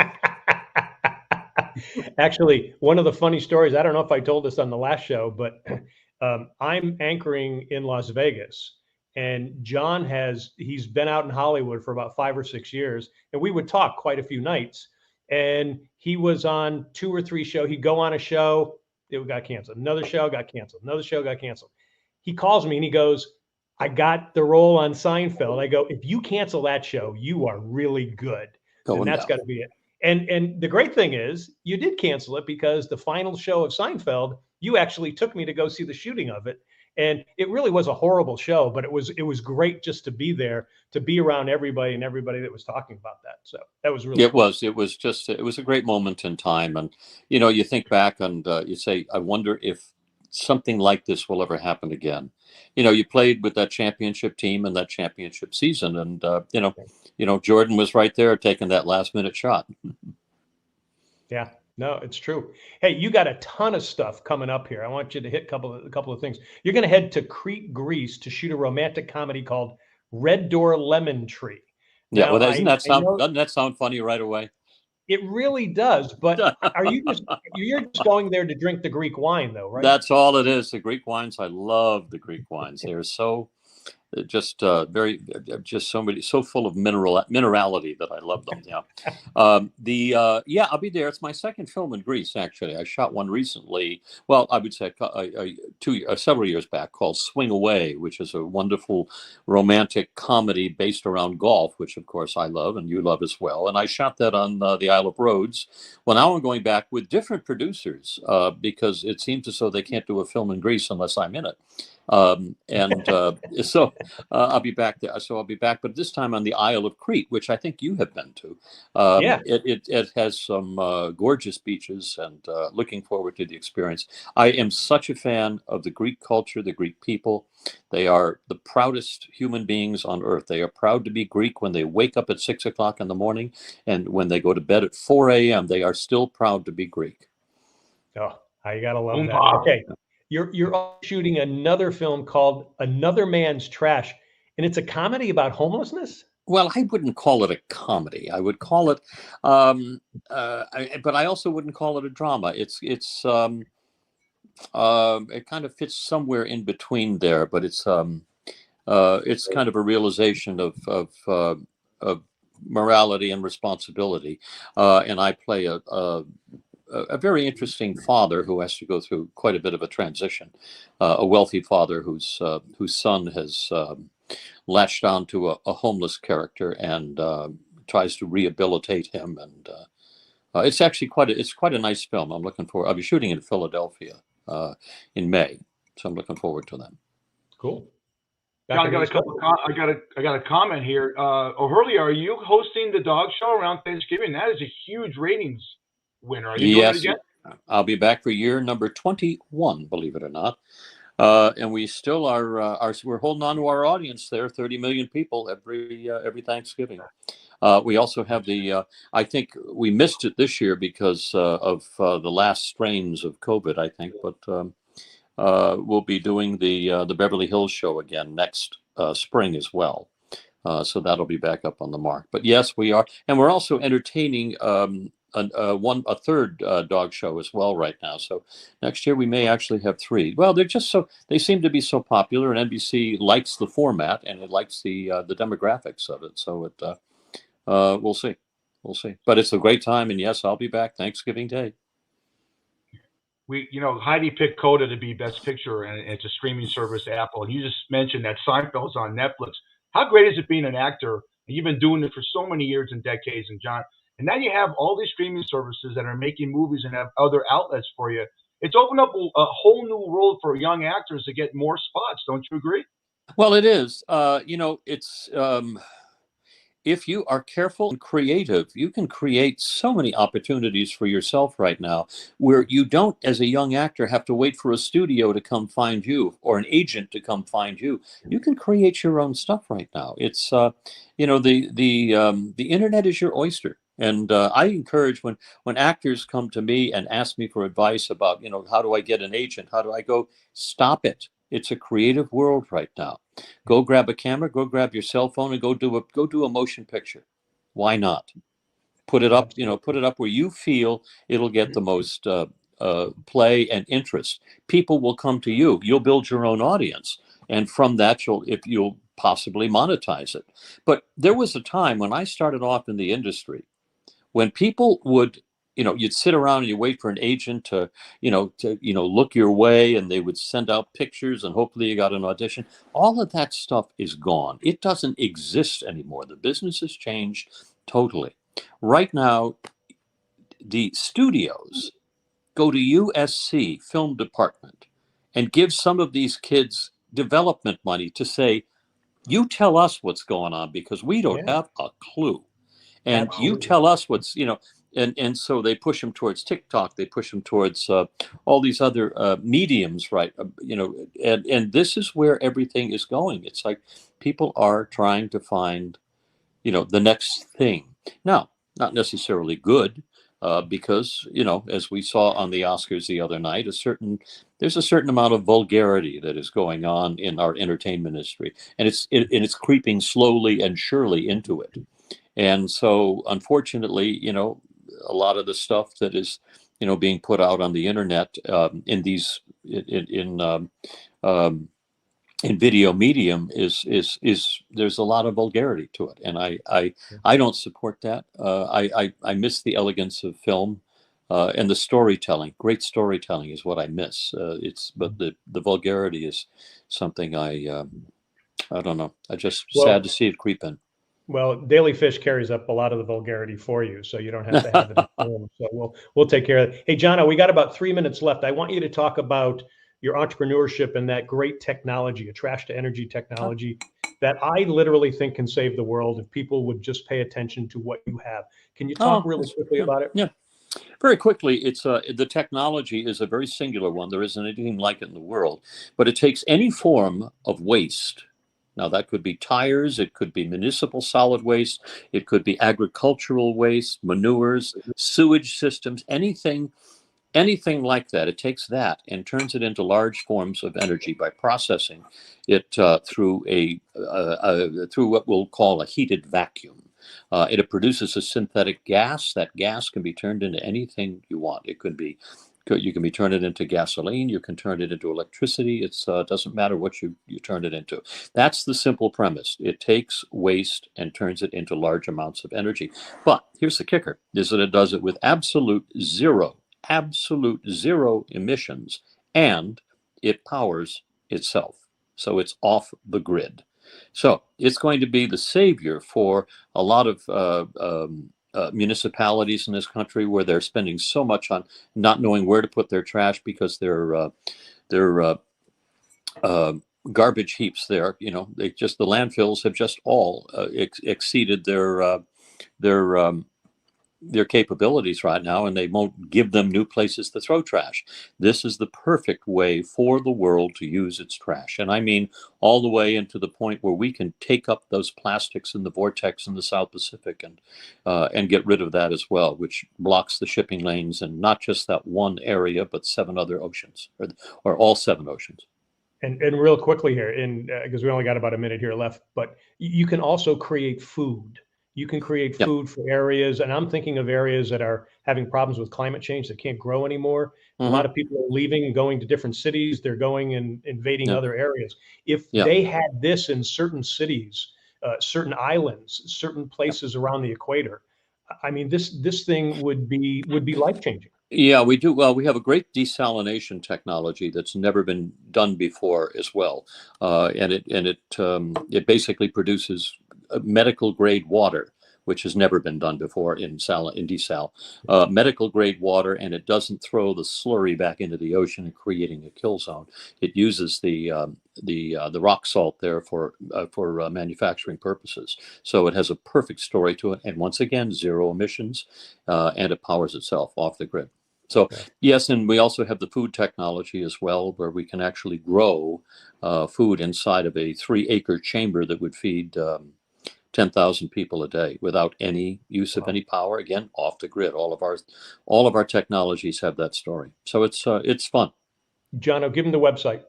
A: actually, one of the funny stories, I don't know if I told this on the last show, but I'm anchoring in Las Vegas, and John he's been out in Hollywood for about 5 or 6 years, and we would talk quite a few nights. And he was on 2 or 3 shows. He'd go on a show, it got canceled. Another show got canceled. Another show got canceled. He calls me and he goes, I got the role on Seinfeld. I go, if you cancel that show, you are really good. And that's got to be it. And the great thing is, you did cancel it, because the final show of Seinfeld, you actually took me to go see the shooting of it. And it really was a horrible show, but it was great just to be there, to be around everybody and everybody that was talking about that. So that was really cool.
E: It was a great moment in time. And, you think back and you say, I wonder if something like this will ever happen again. You played with that championship team and that championship season, and Jordan was right there taking that last minute shot.
A: Yeah, no, it's true. Hey, you got a ton of stuff coming up here. I want you to hit a couple of things. You're going to head to Crete, Greece, to shoot a romantic comedy called Red Door Lemon Tree.
E: Yeah, well, doesn't that sound funny right away?
A: It really does. But you're just going there to drink the Greek wine, though, right?
E: That's all it is. The Greek wines. I love the Greek wines. They're so just so full of minerality that I love them. Yeah. I'll be there. It's my second film in Greece, actually. I shot one recently. Well, I would say several years back, called Swing Away, which is a wonderful romantic comedy based around golf, which of course I love and you love as well. And I shot that on the Isle of Rhodes. Well, now I'm going back with different producers because it seems as though they can't do a film in Greece unless I'm in it. So I'll be back there. So I'll be back, but this time on the Isle of Crete, which I think you have been to.
A: Yeah.
E: It has some gorgeous beaches, and looking forward to the experience. I am such a fan of the Greek culture, the Greek people. They are the proudest human beings on earth. They are proud to be Greek when they wake up at 6 o'clock in the morning, and when they go to bed at 4 a.m., they are still proud to be Greek.
A: Oh, I gotta love that. Okay. You're shooting another film called Another Man's Trash, and it's a comedy about homelessness?
E: Well, I wouldn't call it a comedy. I would call it, but I also wouldn't call it a drama. It kind of fits somewhere in between there, but it's kind of a realization of morality and responsibility, and I play a very interesting father who has to go through quite a bit of a transition, a wealthy father whose son has latched on to a homeless character and tries to rehabilitate him. And it's actually quite a nice film. I'm looking forward. I'll be shooting in Philadelphia in May, so I'm looking forward to that.
A: Cool.
B: John, I got a comment here. O'Hurley, are you hosting the dog show around Thanksgiving? That is a huge ratings winner. Are you doing it again?
E: I'll be back for year number 21, believe it or not. And we still are we're holding on to our audience there, 30 million people every Thanksgiving. We also have I think we missed it this year because of the last strains of COVID, I think, but we'll be doing the Beverly Hills show again next spring as well. So that'll be back up on the mark. But yes, we are. And we're also entertaining a third dog show as well right now. So next year we may actually have 3. Well, they seem to be so popular, and NBC likes the format and it likes the demographics of it. So we'll see. We'll see. But it's a great time, and yes, I'll be back Thanksgiving Day.
B: Heidi picked Coda to be Best Picture, and it's a streaming service, Apple. And you just mentioned that Seinfeld's on Netflix. How great is it being an actor? And you've been doing it for so many years and decades, and John. And now you have all these streaming services that are making movies and have other outlets for you. It's opened up a whole new world for young actors to get more spots. Don't you agree?
E: Well, it is. It's if you are careful and creative, you can create so many opportunities for yourself right now where you don't, as a young actor, have to wait for a studio to come find you or an agent to come find you. You can create your own stuff right now. It's, the internet is your oyster. And I encourage when actors come to me and ask me for advice about, how do I get an agent? How do I go? Stop it. It's a creative world right now. Go grab a camera, go grab your cell phone, and go do a motion picture. Why not? Put it up, put it up where you feel it'll get the most play and interest. People will come to you. You'll build your own audience, and from that, you'll possibly monetize it. But there was a time when I started off in the industry when people would, you'd sit around and you wait for an agent to look your way, and they would send out pictures and hopefully you got an audition. All of that stuff is gone. It doesn't exist anymore. The business has changed totally. Right now, the studios go to USC film department and give some of these kids development money to say, you tell us what's going on because we don't have a clue. And you tell us what's, and so they push them towards TikTok. They push them towards all these other mediums, right? And this is where everything is going. It's like people are trying to find, the next thing. Now, not necessarily good, because, as we saw on the Oscars the other night, there's a certain amount of vulgarity that is going on in our entertainment industry, and it's creeping slowly and surely into it. And so, unfortunately, a lot of the stuff that is, being put out on the internet in video medium is there's a lot of vulgarity to it, and I don't support that. I miss the elegance of film and the storytelling. Great storytelling is what I miss. But the vulgarity is something I don't know. Sad to see it creep in.
A: Well, Daily Fish carries up a lot of the vulgarity for you, so you don't have to have it at home. So we'll take care of it. Hey, John, we got about 3 minutes left. I want you to talk about your entrepreneurship and that great technology, a trash to energy technology that I literally think can save the world if people would just pay attention to what you have. Can you talk really quickly about it?
E: Yeah. Very quickly, it's the technology is a very singular one. There isn't anything like it in the world, but it takes any form of waste. Now, that could be tires, it could be municipal solid waste, it could be agricultural waste, manures, sewage systems, anything like that. It takes that and turns it into large forms of energy by processing it through what we'll call a heated vacuum. It produces a synthetic gas. That gas can be turned into anything you want. You can be turned it into gasoline. You can turn it into electricity. It doesn't matter what you turn it into. That's the simple premise. It takes waste and turns it into large amounts of energy. But here's the kicker, is that it does it with absolute zero emissions, and it powers itself. So it's off the grid. So it's going to be the savior for a lot of municipalities in this country where they're spending so much on not knowing where to put their trash because their garbage heaps there. The landfills have just all exceeded their capabilities right now, and they won't give them new places to throw trash. This is the perfect way for the world to use its trash. And I mean all the way into the point where we can take up those plastics in the vortex in the South Pacific and get rid of that as well, which blocks the shipping lanes, and not just that one area, but 7 other oceans, or all 7 oceans.
A: And real quickly here, because we only got about a minute here left, but you can also create food. You can create
E: Yep.
A: food for areas, and I'm thinking of areas that are having problems with climate change that can't grow anymore. A lot
E: Mhm.
A: of people are leaving and going to different cities. They're going and invading
E: Yeah.
A: other areas. If
E: Yeah.
A: they had this in certain cities, certain islands, certain places around the equator, I mean, this thing would be life changing.
E: Yeah, we do. Well, we have a great desalination technology that's never been done before as well, and it basically produces medical grade water, which has never been done before in desal, medical grade water, and it doesn't throw the slurry back into the ocean and creating a kill zone. It uses the rock salt there for manufacturing purposes. So it has a perfect story to it, and once again, zero emissions, and it powers itself off the grid. So
A: Yeah.
E: yes, and we also have the food technology as well, where we can actually grow food inside of a 3-acre chamber that would feed 10,000 people a day without any use of
A: Wow.
E: any power. Again, off the grid. All of our technologies have that story. So it's fun.
A: Jono, give them the website.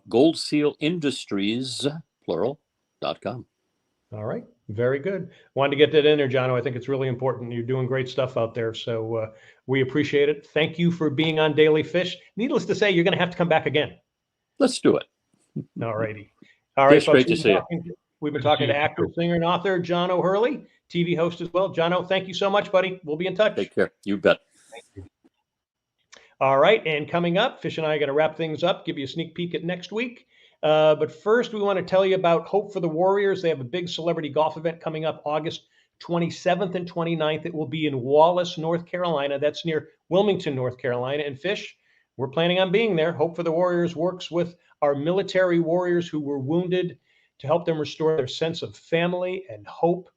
E: Gold Seal Industries, plural.com.
A: All right. Very good. Wanted to get that in there, Jono. I think it's really important. You're doing great stuff out there. So we appreciate it. Thank you for being on Daily Fish. Needless to say, you're going to have to come back again.
E: Let's do it.
A: All righty. All right,
E: Fish,
A: folks.
E: great to see you.
A: We've been
B: Good to
A: talking
B: see
A: to
B: you.
A: actor, singer, and author Jono Hurley, TV host as well. Jono, thank you so much, buddy. We'll be in touch.
E: Take care. You bet.
A: All right. And coming up, Fish and I are going to wrap things up, give you a sneak peek at next week. But first, we want to tell you about Hope for the Warriors. They have a big celebrity golf event coming up August 27th and 29th. It will be in Wallace, North Carolina. That's near Wilmington, North Carolina. And Fish, we're planning on being there. Hope for the Warriors works with our military warriors who were wounded to help them restore their sense of family and hope,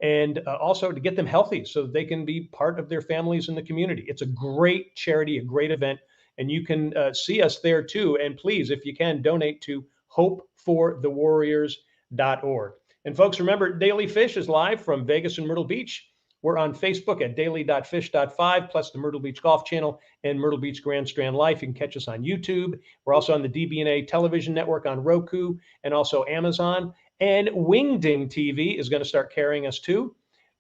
A: and also to get them healthy so they can be part of their families in the community. It's a great charity, a great event, and you can see us there too. And please, if you can, donate to hopeforthewarriors.org. And folks, remember, Daily Fish is live from Vegas and Myrtle Beach. We're on Facebook at daily.fish.5, plus the Myrtle Beach Golf Channel and Myrtle Beach Grand Strand Life. You can catch us on YouTube. We're also on the DBNA Television Network on Roku and also Amazon. And Wingding TV is going to start carrying us too.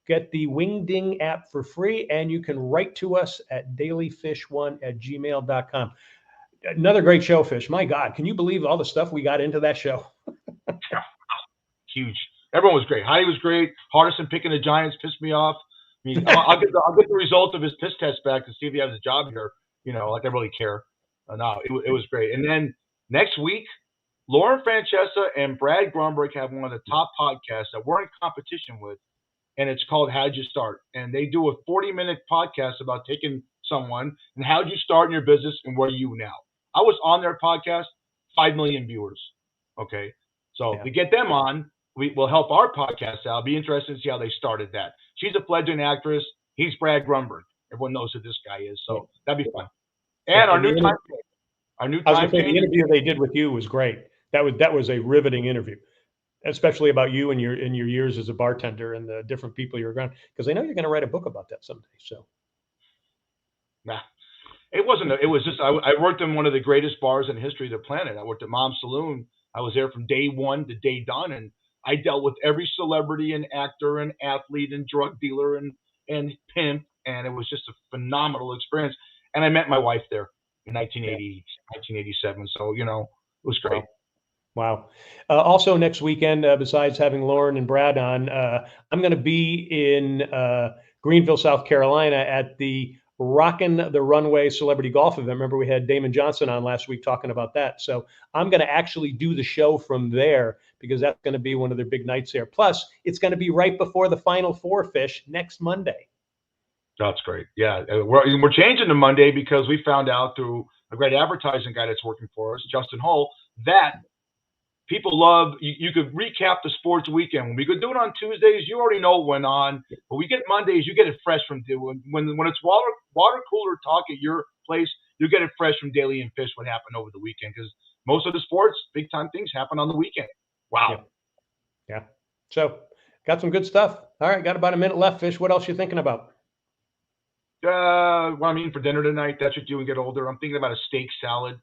A: Get the Wingding app for free, and you can write to us at dailyfish1@gmail.com. Another great show, Fish. My God, can you believe all the stuff we got into that show?
B: Huge. Everyone was great. Heidi was great. Hardison picking the Giants pissed me off. I mean, I'll get the result of his piss test back to see if he has a job here. You know, like I really care. No, it was great. And then next week, Lauren Francesa and Brad Grunberg have one of the top podcasts that we're in competition with, and it's called How'd You Start? And they do a 40-minute podcast about taking someone and how'd you start in your business and where are you now? I was on their podcast, 5 million viewers. Okay. So
A: Yeah.
B: to get them on, we will help our podcast out. Be interested to see how they started that. She's a fledgling actress. He's Brad Grunberg. Everyone knows who this guy is. So that'd be fun. And our new time.
A: I was going to say, the interview they did with you was great. That was a riveting interview, especially about you and your years as a bartender and the different people you're around. Because I know you're going to write a book about that someday. So,
B: nah, it wasn't. It was just I worked in one of the greatest bars in the history of the planet. I worked at Mom's Saloon. I was there from day one to day done, and I dealt with every celebrity and actor and athlete and drug dealer and pimp, and it was just a phenomenal experience. And I met my wife there in 1987. So, you know, it was great.
A: Wow. Also next weekend, besides having Lauren and Brad on, I'm going to be in Greenville, South Carolina at the Rockin' the Runway Celebrity Golf event. Remember, we had Damon Johnson on last week talking about that. So I'm going to actually do the show from there because that's going to be one of their big nights there. Plus, it's going to be right before the Final Four, Fish, next Monday.
B: That's great. Yeah, we're changing to Monday because we found out through a great advertising guy that's working for us, Justin Hull, that people love, you could recap the sports weekend. When we could do it on Tuesdays, you already know what went on. But we get Mondays, you get it fresh from when it's water cooler talk at your place, you get it fresh from Daily and Fish what happened over the weekend, because most of the sports, big time things happen on the weekend. Wow.
A: Yeah. So got some good stuff. All right, got about a minute left, Fish. What else you thinking about?
B: What I mean for dinner tonight, that's what you and get older. I'm thinking about a steak salad.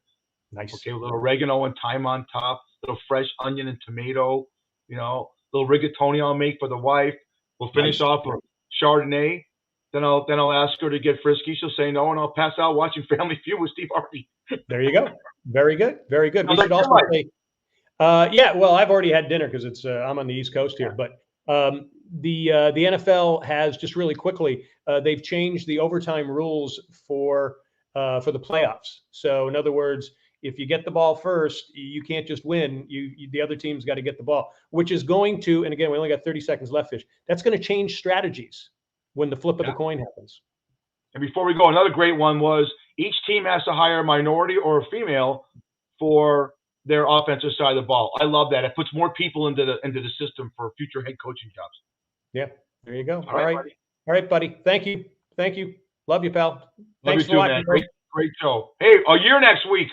A: Nice.
B: Okay, a little oregano and thyme on top, a little fresh onion and tomato, you know, a little rigatoni I'll make for the wife, We'll finish
A: Nice.
B: off with Chardonnay. Then I'll ask her to get frisky. She'll say no, and I'll pass out watching Family Feud with Steve Harvey.
A: There you go. Very good. Very good. We
B: Sounds
A: should
B: like
A: also
B: your life.
A: say, yeah, well, I've already had dinner because it's I'm on the East Coast here, but the NFL has just really quickly they've changed the overtime rules for the playoffs. So in other words, if you get the ball first, you can't just win. The other team's got to get the ball, which is going to, and again, we only got 30 seconds left, Fish. That's going to change strategies when the flip of the coin happens.
B: And before we go, another great one was each team has to hire a minority or a female for their offensive side of the ball. I love that. It puts more people into the system for future head coaching jobs.
A: Yeah, there you go.
B: All right, buddy.
A: All right, buddy. Thank you. Love you, pal.
B: Love
A: Thanks
B: you
A: for
B: too,
A: watching.
B: man. Great show. Hey, a year next week.